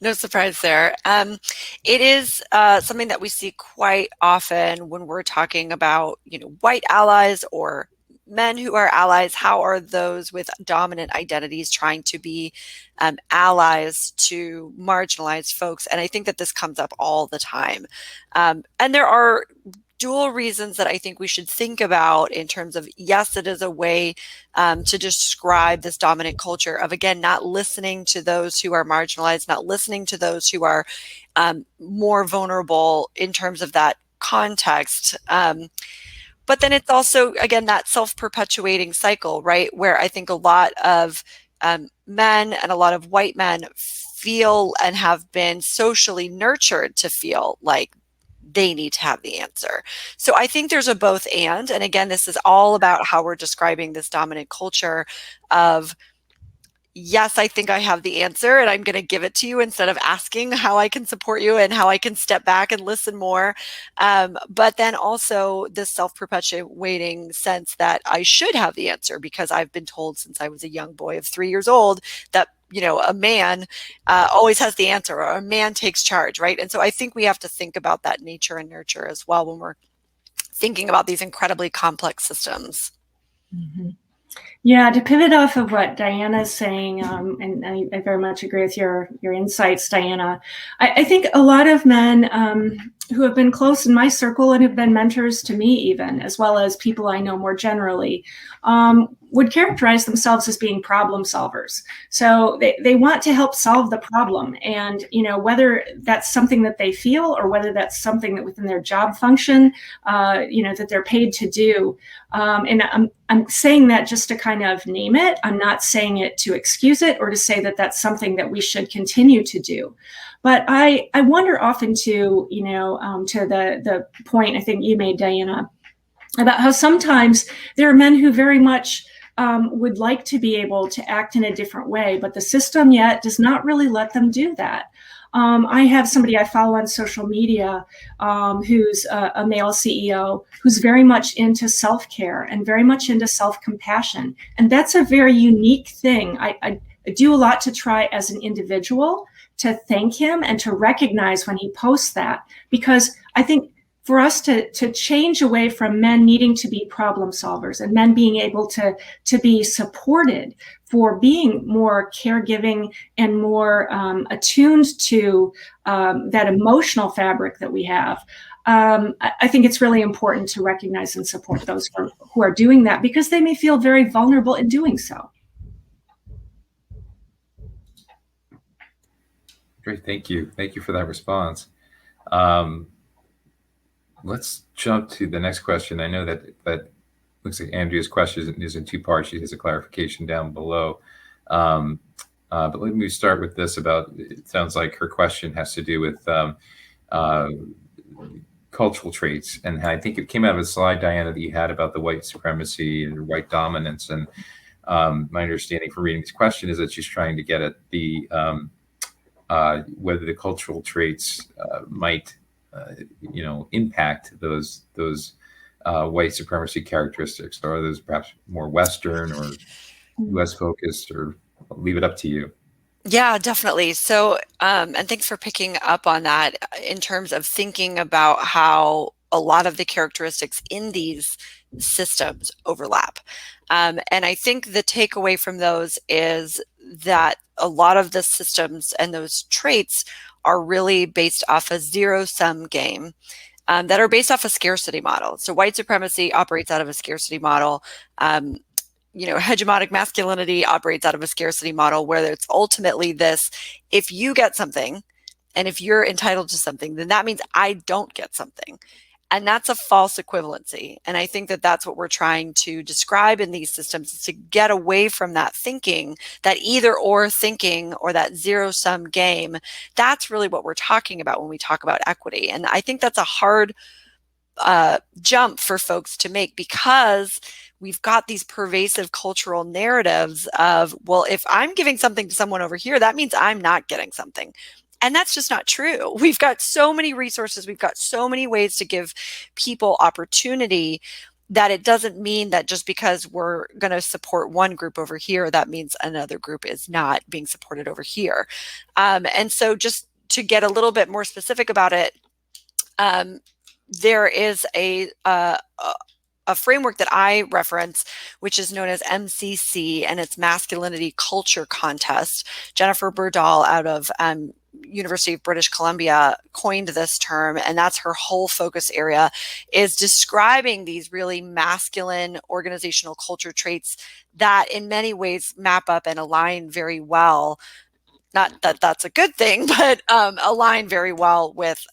No surprise there. It is something that we see quite often when we're talking about, white allies or men who are allies. How are those with dominant identities trying to be allies to marginalized folks? And I think that this comes up all the time. And there are dual reasons that I think we should think about in terms of, yes, it is a way to describe this dominant culture of, again, not listening to those who are marginalized, not listening to those who are more vulnerable in terms of that context. But then it's also, again, that self-perpetuating cycle, right? Where I think a lot of men and a lot of white men feel and have been socially nurtured to feel like they need to have the answer. So I think there's a both and again, this is all about how we're describing this dominant culture of, yes, I think I have the answer and I'm going to give it to you instead of asking how I can support you and how I can step back and listen more. But then also this self-perpetuating sense that I should have the answer because I've been told since I was a young boy of 3 years old that, a man always has the answer or a man takes charge, right? And so I think we have to think about that nature and nurture as well when we're thinking about these incredibly complex systems. Mm-hmm. Yeah, to pivot off of what Diana's saying, and I very much agree with your insights, Diana. I think a lot of men who have been close in my circle and have been mentors to me even, as well as people I know more generally, would characterize themselves as being problem solvers. So they want to help solve the problem. And, whether that's something that they feel or whether that's something that within their job function, that they're paid to do. And I'm saying that just to kind of name it. I'm not saying it to excuse it or to say that that's something that we should continue to do. But I wonder often too, to the point I think you made, Diana, about how sometimes there are men who very much would like to be able to act in a different way, but the system yet does not really let them do that. I have somebody I follow on social media who's a male CEO who's very much into self-care and very much into self-compassion. And that's a very unique thing. I do a lot to try as an individual to thank him and to recognize when he posts that, because I think for us to change away from men needing to be problem solvers and men being able to be supported for being more caregiving and more attuned to that emotional fabric that we have. I think it's really important to recognize and support those who are doing that because they may feel very vulnerable in doing so. Great, thank you. Thank you for that response. Let's jump to the next question. I know that looks like Andrea's question is in two parts. She has a clarification down below. But let me start with this about, it sounds like her question has to do with cultural traits. And I think it came out of a slide, Diana, that you had about the white supremacy and white dominance. And my understanding from reading this question is that she's trying to get at the whether the cultural traits might impact those white supremacy characteristics, or are those perhaps more Western or US focused, or I'll leave it up to you. Yeah, definitely. So, and thanks for picking up on that in terms of thinking about how a lot of the characteristics in these systems overlap. And I think the takeaway from those is that a lot of the systems and those traits are really based off a zero-sum game that are based off a scarcity model. So white supremacy operates out of a scarcity model. hegemonic masculinity operates out of a scarcity model where it's ultimately this: if you get something and if you're entitled to something, then that means I don't get something. And that's a false equivalency. And I think that that's what we're trying to describe in these systems, is to get away from that thinking, that either or thinking, or that zero sum game. That's really what we're talking about when we talk about equity. And I think that's a hard jump for folks to make, because we've got these pervasive cultural narratives of, well, if I'm giving something to someone over here, that means I'm not getting something. And that's just not true. We've got so many resources. We've got so many ways to give people opportunity, that it doesn't mean that just because we're going to support one group over here, that means another group is not being supported over here. And so just to get a little bit more specific about it, there is a framework that I reference, which is known as MCC, and it's Masculinity Culture Contest. Jennifer Berdahl out of University of British Columbia coined this term, and that's her whole focus area, is describing these really masculine organizational culture traits that in many ways map up and align very well. Not that that's a good thing, but align very well with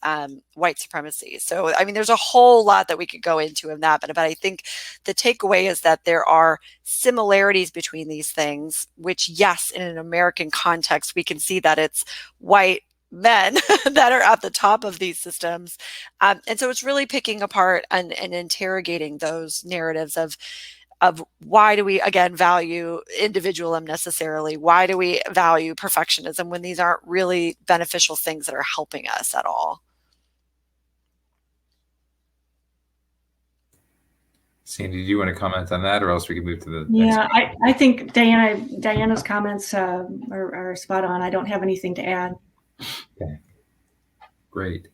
white supremacy. So, I mean, there's a whole lot that we could go into in that, but I think the takeaway is that there are similarities between these things, which, yes, in an American context, we can see that it's white men that are at the top of these systems. And so it's really picking apart and interrogating those narratives of why do we, again, value individualism necessarily? Why do we value perfectionism when these aren't really beneficial things that are helping us at all? Sandy, do you want to comment on that, or else we can move to the next? I think Diana's comments are spot on. I don't have anything to add. Okay, great.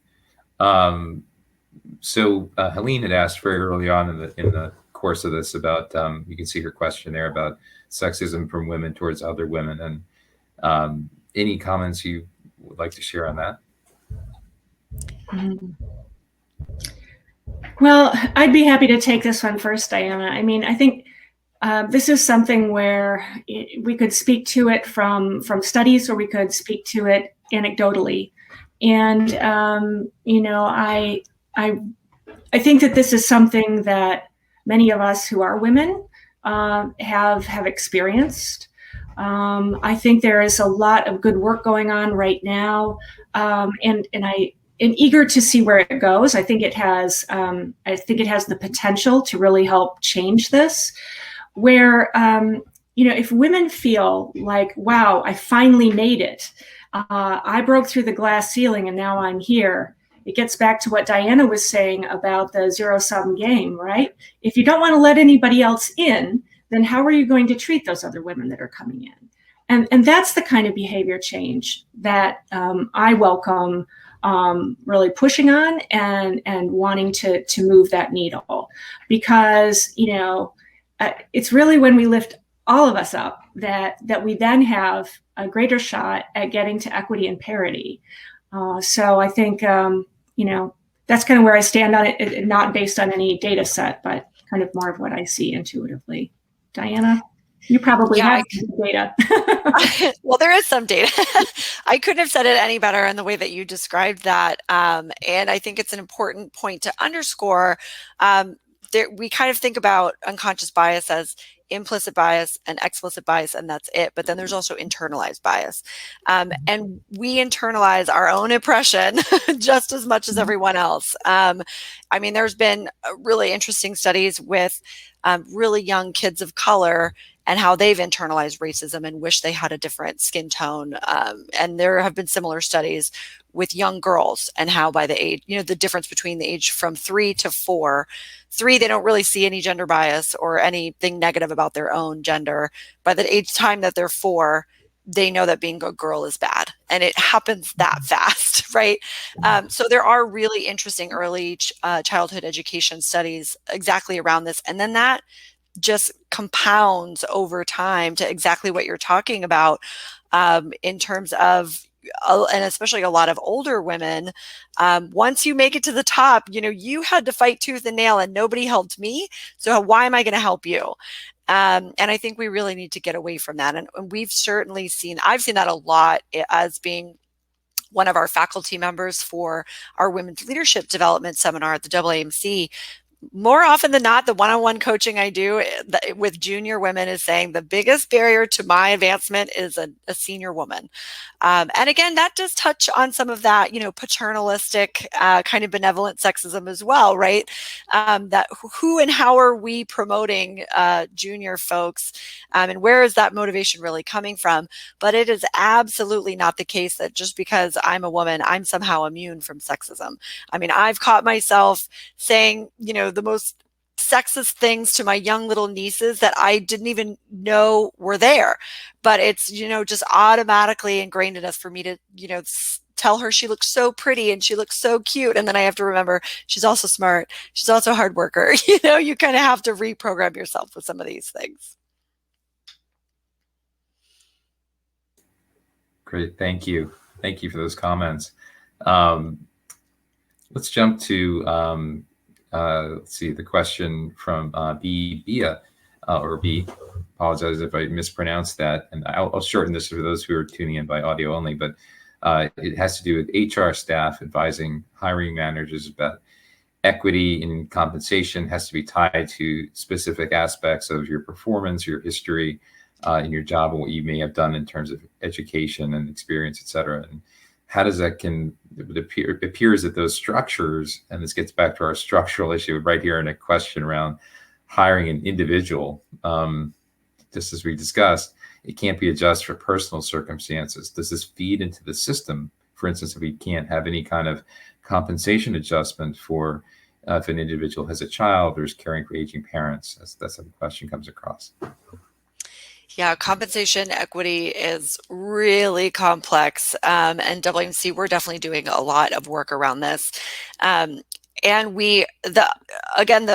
So Helene had asked very early on in the course of this about, you can see her question there about sexism from women towards other women, and any comments you would like to share on that? Well, I'd be happy to take this one first, Diana. I mean, I think this is something where we could speak to it from studies, or we could speak to it anecdotally. And I think that this is something that many of us who are women have experienced. I think there is a lot of good work going on right now, and I am eager to see where it goes. I think it has the potential to really help change this. Where if women feel like, wow, I finally made it, I broke through the glass ceiling and now I'm here. It gets back to what Diana was saying about the zero-sum game, right? If you don't want to let anybody else in, then how are you going to treat those other women that are coming in? And that's the kind of behavior change that I welcome really pushing on and wanting to move that needle. Because, it's really when we lift all of us up that we then have a greater shot at getting to equity and parity. So I think, that's kind of where I stand on it, not based on any data set, but kind of more of what I see intuitively. Diana, you probably have data. Well, there is some data. I couldn't have said it any better in the way that you described that. And I think it's an important point to underscore. We kind of think about unconscious bias as implicit bias and explicit bias, and that's it. But then there's also internalized bias. And we internalize our own oppression just as much as everyone else. I mean, there's been really interesting studies with really young kids of color and how they've internalized racism and wish they had a different skin tone. And there have been similar studies with young girls and how by the age, the difference between the age from 3 to 4, 3, they don't really see any gender bias or anything negative about their own gender. By the age time that they're 4, they know that being a girl is bad, and it happens that fast, right? So there are really interesting early childhood education studies exactly around this. And then that just compounds over time to exactly what you're talking about in terms of, and especially a lot of older women, once you make it to the top, you had to fight tooth and nail and nobody helped me. So why am I going to help you? And I think we really need to get away from that. And we've certainly I've seen that a lot as being one of our faculty members for our Women's Leadership Development Seminar at the AAMC. More often than not, the one-on-one coaching I do with junior women is saying the biggest barrier to my advancement is a senior woman. And again, that does touch on some of that, paternalistic kind of benevolent sexism as well, right? That who and how are we promoting junior folks, and where is that motivation really coming from? But it is absolutely not the case that just because I'm a woman, I'm somehow immune from sexism. I mean, I've caught myself saying, the most sexist things to my young little nieces that I didn't even know were there. But it's, just automatically ingrained in us for me to, tell her she looks so pretty and she looks so cute. And then I have to remember she's also smart. She's also a hard worker. You kind of have to reprogram yourself with some of these things. Great. Thank you. Thank you for those comments. Let's jump to let's see, the question from Bia, or B. Apologize if I mispronounced that. And I'll shorten this for those who are tuning in by audio only, but it has to do with HR staff advising hiring managers about equity in compensation. Has to be tied to specific aspects of your performance, your history in your job, and what you may have done in terms of education and experience, et cetera. And how does that it appears that those structures, and this gets back to our structural issue right here in a question around hiring an individual, just as we discussed, it can't be adjusted for personal circumstances. Does this feed into the system? For instance, if we can't have any kind of compensation adjustment for if an individual has a child or is caring for aging parents, that's how the question comes across. Yeah, compensation equity is really complex. And AAMC, we're definitely doing a lot of work around this. And the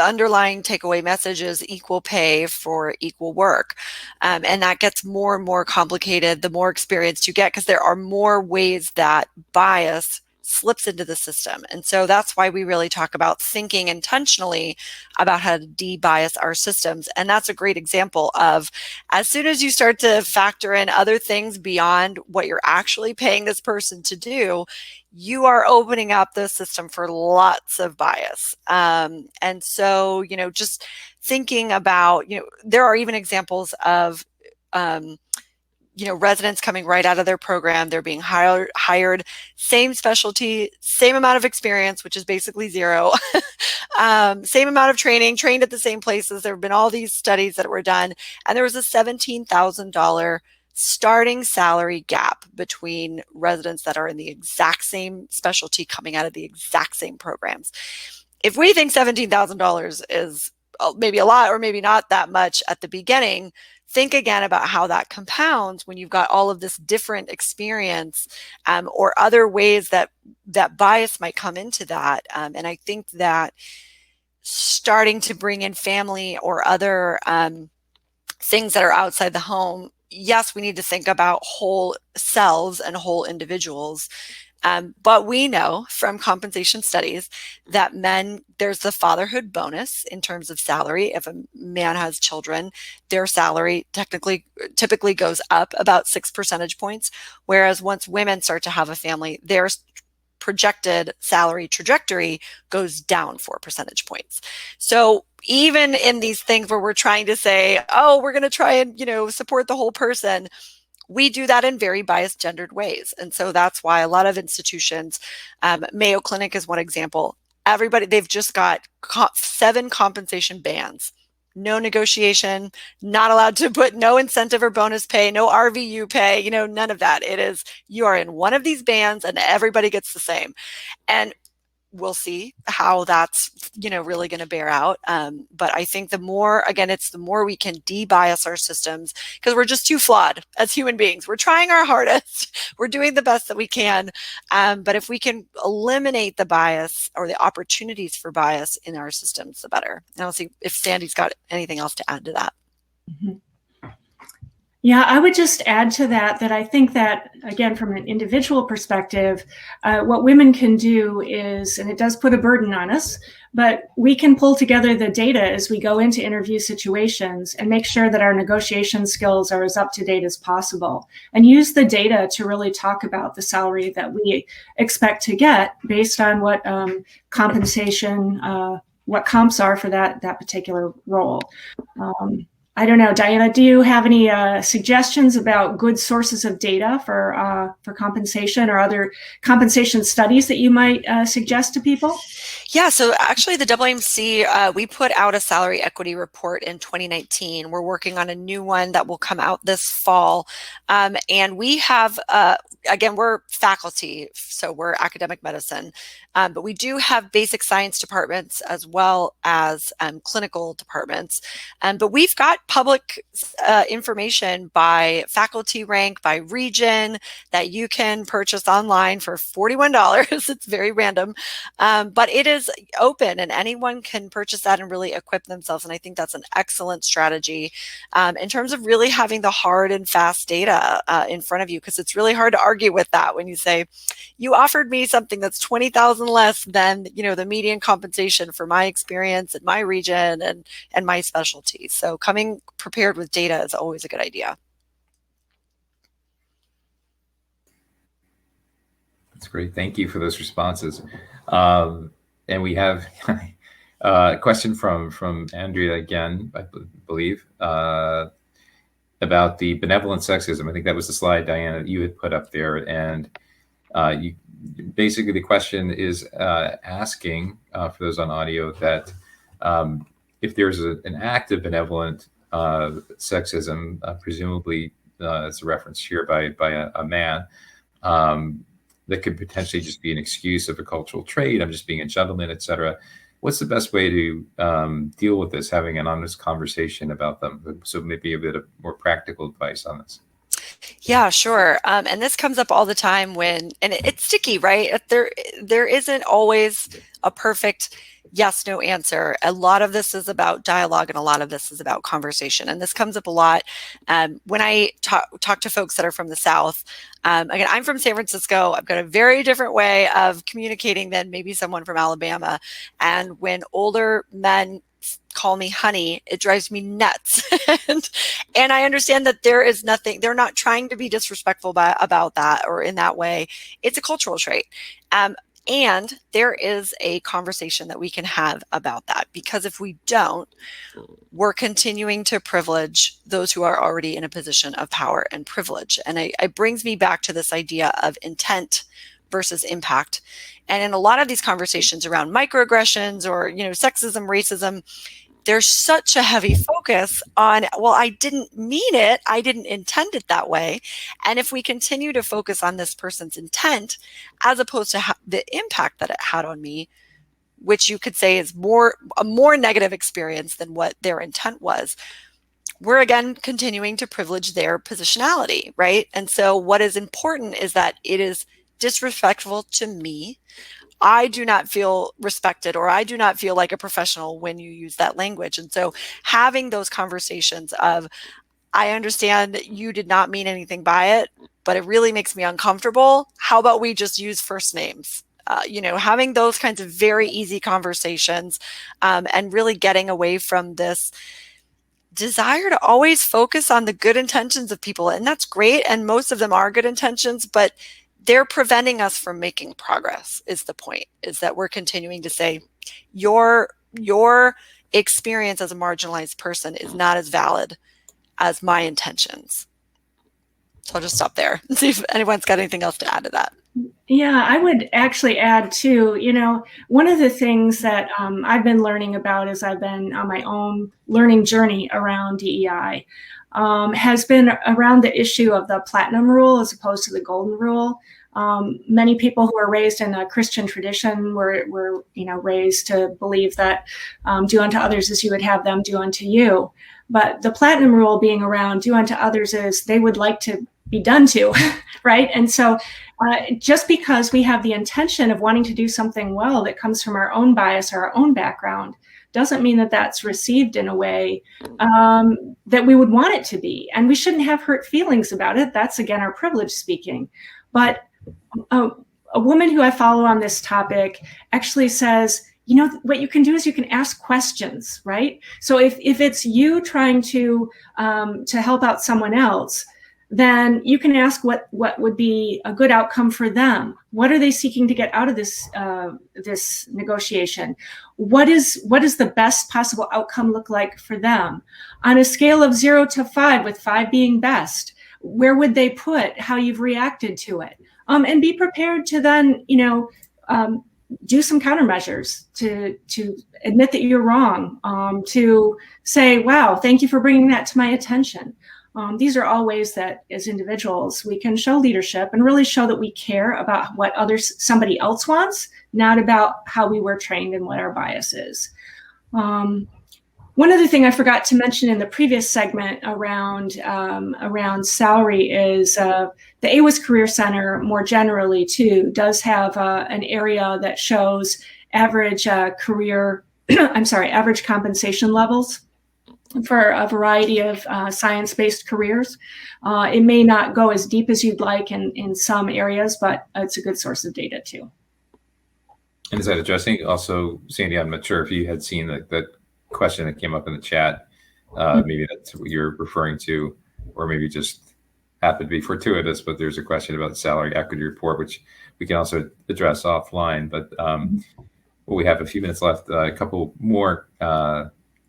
underlying takeaway message is equal pay for equal work. And that gets more and more complicated the more experience you get, because there are more ways that bias slips into the system. And so that's why we really talk about thinking intentionally about how to de-bias our systems. And that's a great example of, as soon as you start to factor in other things beyond what you're actually paying this person to do, you are opening up the system for lots of bias. And so, just thinking about, there are even examples of, residents coming right out of their program, they're being hired, same specialty, same amount of experience, which is basically zero, same amount of training, trained at the same places. There have been all these studies that were done, and there was a $17,000 starting salary gap between residents that are in the exact same specialty coming out of the exact same programs. If we think $17,000 is maybe a lot or maybe not that much at the beginning, think again about how that compounds when you've got all of this different experience, or other ways that bias might come into that. And I think that starting to bring in family or other things that are outside the home, yes, we need to think about whole selves and whole individuals. But we know from compensation studies that there's the fatherhood bonus in terms of salary. If a man has children, their salary typically goes up about 6 percentage points. Whereas once women start to have a family, their projected salary trajectory goes down 4 percentage points. So even in these things where we're trying to say, oh, we're going to try and, support the whole person, we do that in very biased gendered ways. And so that's why a lot of institutions, Mayo Clinic is one example, they've just got 7 compensation bans. No negotiation, not allowed to put no incentive or bonus pay, no RVU pay, none of that. It is, you are in one of these bands and everybody gets the same. And we'll see how that's, really going to bear out. But I think the more we can de-bias our systems, because we're just too flawed as human beings. We're trying our hardest. We're doing the best that we can. But if we can eliminate the bias or the opportunities for bias in our systems, the better. And I'll see if Sandy's got anything else to add to that. Mm-hmm. Yeah, I would just add to that I think that, again, from an individual perspective, what women can do is, and it does put a burden on us, but we can pull together the data as we go into interview situations and make sure that our negotiation skills are as up to date as possible, and use the data to really talk about the salary that we expect to get based on what compensation, what comps are for that particular role. I don't know, Diana, do you have any suggestions about good sources of data for compensation or other compensation studies that you might suggest to people? Yeah, so actually the AAMC, we put out a salary equity report in 2019. We're working on a new one that will come out this fall. And we have, again, we're faculty, so we're academic medicine, but we do have basic science departments as well as clinical departments. But we've got public information by faculty rank, by region, that you can purchase online for $41. It's very random, but it is open and anyone can purchase that and really equip themselves. And I think that's an excellent strategy in terms of really having the hard and fast data in front of you, because it's really hard to argue with that when you say, you offered me something that's 20,000 less than, you know, the median compensation for my experience in my region and my specialty. So coming prepared with data is always a good idea. That's great. Thank you for those responses. And we have a question from Andrea again, I believe, about the benevolent sexism. I think that was the slide, Diana, that you had put up there. And you basically, the question is asking, for those on audio, that if there's an act of benevolent sexism, presumably it's a reference here by a man, that could potentially just be an excuse of a cultural trait, I'm just being a gentleman, etc. What's the best way to deal with this, having an honest conversation about them? So maybe a bit of more practical advice on this. Yeah, sure. And this comes up all the time when, and it's sticky, right? There isn't always a perfect yes, no answer. A lot of this is about dialogue and a lot of this is about conversation. And this comes up a lot when I talk to folks that are from the South. Again, I'm from San Francisco. I've got a very different way of communicating than maybe someone from Alabama. And when older men call me honey, it drives me nuts. and I understand that there is nothing, they're not trying to be disrespectful about that or in that way. It's a cultural trait. And there is a conversation that we can have about that, because if we don't, we're continuing to privilege those who are already in a position of power and privilege. And it brings me back to this idea of intent versus impact. And in a lot of these conversations around microaggressions or, you know, sexism, racism, there's such a heavy focus on, well, I didn't mean it, I didn't intend it that way. And if we continue to focus on this person's intent, as opposed to the impact that it had on me, which you could say is a more negative experience than what their intent was, we're again continuing to privilege their positionality, right? And so what is important is that it is disrespectful to me. I do not feel respected, or I do not feel like a professional when you use that language. And so having those conversations of, I understand that you did not mean anything by it, but it really makes me uncomfortable. How about we just use first names? You know, having those kinds of very easy conversations and really getting away from this desire to always focus on the good intentions of people. And that's great. And most of them are good intentions, but they're preventing us from making progress is the point, is that we're continuing to say your experience as a marginalized person is not as valid as my intentions. So I'll just stop there and see if anyone's got anything else to add to that. Yeah, I would actually add too, you know, one of the things that I've been learning about as I've been on my own learning journey around DEI has been around the issue of the platinum rule as opposed to the golden rule. Many people who are raised in a Christian tradition were you know, raised to believe that do unto others as you would have them do unto you. But the platinum rule being around do unto others as they would like to be done to, right? And so just because we have the intention of wanting to do something well that comes from our own bias or our own background doesn't mean that that's received in a way that we would want it to be. And we shouldn't have hurt feelings about it. That's, again, our privilege speaking. But a woman who I follow on this topic actually says, you know, what you can do is you can ask questions, right? So if it's you trying to help out someone else, then you can ask what would be a good outcome for them. What are they seeking to get out of this this negotiation? What is the best possible outcome look like for them? On a scale of 0 to 5, with 5 being best, where would they put how you've reacted to it? And be prepared to then, you know, do some countermeasures to admit that you're wrong, to say, wow, thank you for bringing that to my attention. These are all ways that as individuals, we can show leadership and really show that we care about what somebody else wants, not about how we were trained and what our bias is. One other thing I forgot to mention in the previous segment around salary is the AWIS Career Center more generally too does have an area that shows average average compensation levels for a variety of science-based careers. It may not go as deep as you'd like in some areas, but it's a good source of data too. And is that addressing also, Sandy, I'm not sure if you had seen that question that came up in the chat, maybe that's what you're referring to, or maybe just happened to be fortuitous, but there's a question about the salary equity report, which we can also address offline. But well, we have a few minutes left, a couple more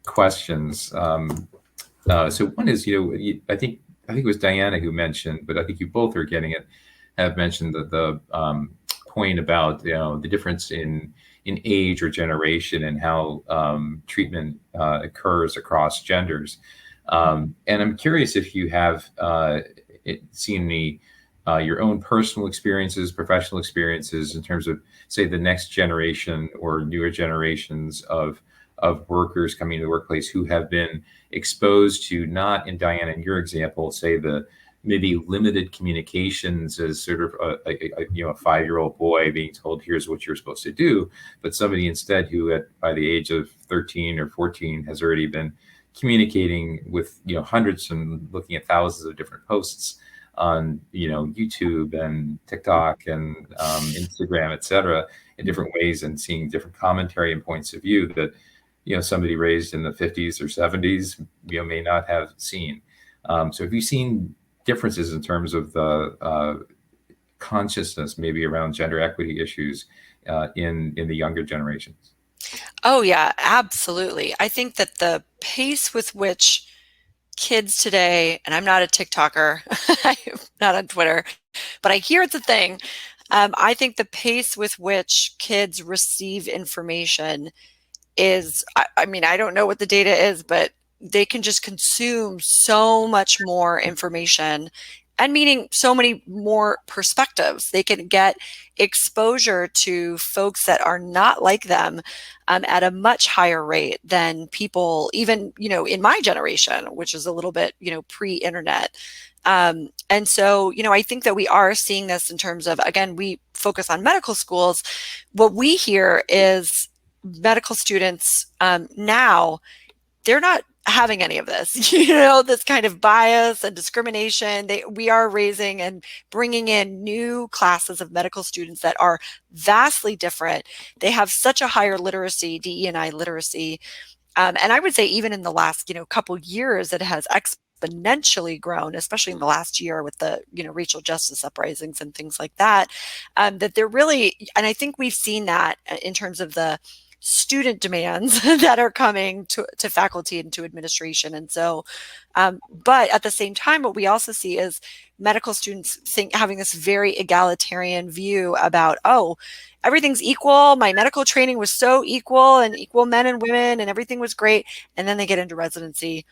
questions. So one is, I think it was Diana who mentioned, but I think you both are getting it, have mentioned that the point about, the difference in age or generation and how treatment occurs across genders. And I'm curious if you have seen any your own personal experiences, professional experiences in terms of, say, the next generation or newer generations of workers coming to the workplace who have been exposed to, not in Diana, in your example, say the maybe limited communications as sort of a 5-year-old boy being told, here's what you're supposed to do, but somebody instead who by the age of 13 or 14 has already been communicating with hundreds and looking at thousands of different posts on YouTube and TikTok and Instagram, et cetera, in different ways, and seeing different commentary and points of view that somebody raised in the 50s or 70s may not have seen. So have you seen differences in terms of the consciousness maybe around gender equity issues in the younger generations? Oh yeah, absolutely. I think that the pace with which kids today, and I'm not a TikToker, I'm not on Twitter, but I hear it's a thing. I think the pace with which kids receive information is, I mean, I don't know what the data is, but they can just consume so much more information, and meaning so many more perspectives. They can get exposure to folks that are not like them at a much higher rate than people even, in my generation, which is a little bit, pre-internet. And so, I think that we are seeing this in terms of, again, we focus on medical schools. What we hear is medical students now, they're not having any of this, this kind of bias and discrimination. We are raising and bringing in new classes of medical students that are vastly different. They have such a higher literacy, DE&I literacy. And I would say even in the last, couple years, it has exponentially grown, especially in the last year with the, racial justice uprisings and things like that, that they're really, and I think we've seen that in terms of the student demands that are coming to faculty and to administration. And so, but at the same time, what we also see is medical students having this very egalitarian view about, oh, everything's equal. My medical training was so equal, and equal men and women, and everything was great. And then they get into residency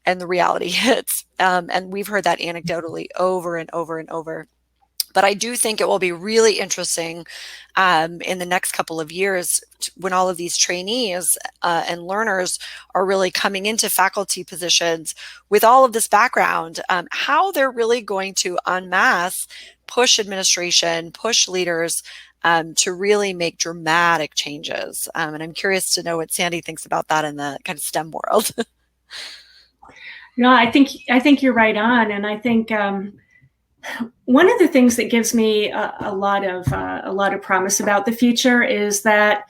and the reality hits. And we've heard that anecdotally over and over and over. But I do think it will be really interesting in the next couple of years when all of these trainees and learners are really coming into faculty positions with all of this background, how they're really going to en masse push administration, push leaders to really make dramatic changes. And I'm curious to know what Sandy thinks about that in the kind of STEM world. No, I think you're right on, and I think one of the things that gives me a lot of promise about the future is that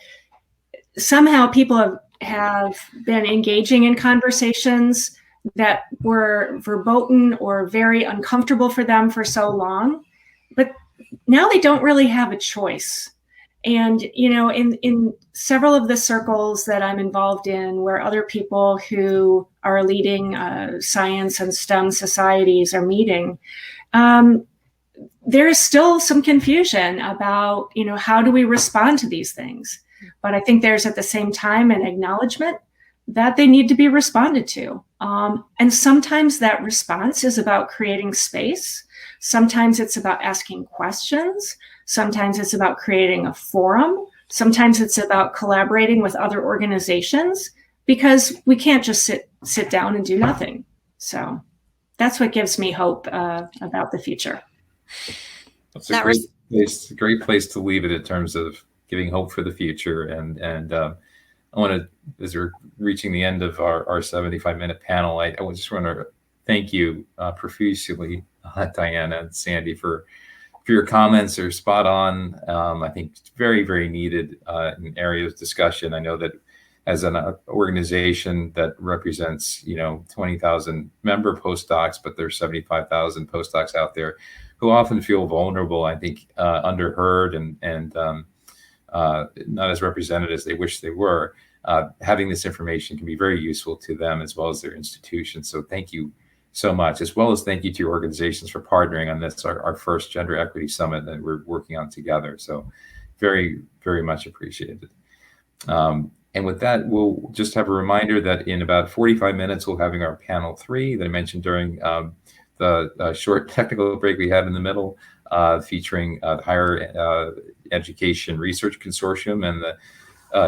somehow people have been engaging in conversations that were verboten or very uncomfortable for them for so long, but now they don't really have a choice. And, you know, in several of the circles that I'm involved in, where other people who are leading science and STEM societies are meeting, there's still some confusion about, you know, how do we respond to these things? But I think there's at the same time an acknowledgement that they need to be responded to. And sometimes that response is about creating space. Sometimes it's about asking questions. Sometimes it's about creating a forum. Sometimes it's about collaborating with other organizations, because we can't just sit down and do nothing. So that's what gives me hope about the future. That's a great place to leave it in terms of giving hope for the future. And I want to, as we're reaching the end of our 75-minute panel, I just want to thank you profusely, Diana and Sandy, for your comments. Are spot on. I think it's very, very needed in area of discussion. I know that as an organization that represents, 20,000 member postdocs, but there's 75,000 postdocs out there who often feel vulnerable, I think, underheard and not as represented as they wish they were. Having this information can be very useful to them as well as their institutions. So thank you so much, as well as thank you to your organizations for partnering on this, our first Gender Equity Summit that we're working on together. So very, very much appreciated. And with that, we'll just have a reminder that in about 45 minutes, we'll having our panel 3 that I mentioned during the short technical break we had in the middle, featuring the Higher Education Research Consortium and the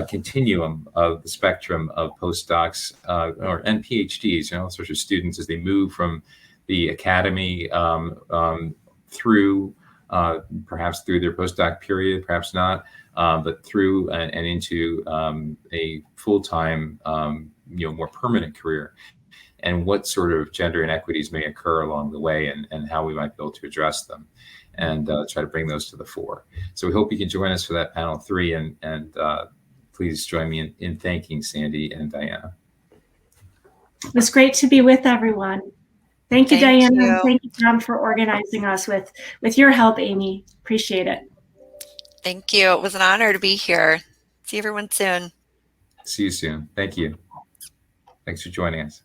continuum of the spectrum of postdocs or PhDs, all sorts of students as they move from the academy through perhaps through their postdoc period, perhaps not, but through and into a full-time, more permanent career, and what sort of gender inequities may occur along the way, and how we might be able to address them, and try to bring those to the fore. So we hope you can join us for that panel 3, and please join me in thanking Sandy and Diana. It was great to be with everyone. Thank you, Diana. And thank you, Tom, for organizing us with your help, Amy. Appreciate it. Thank you. It was an honor to be here. See everyone soon. See you soon. Thank you. Thanks for joining us.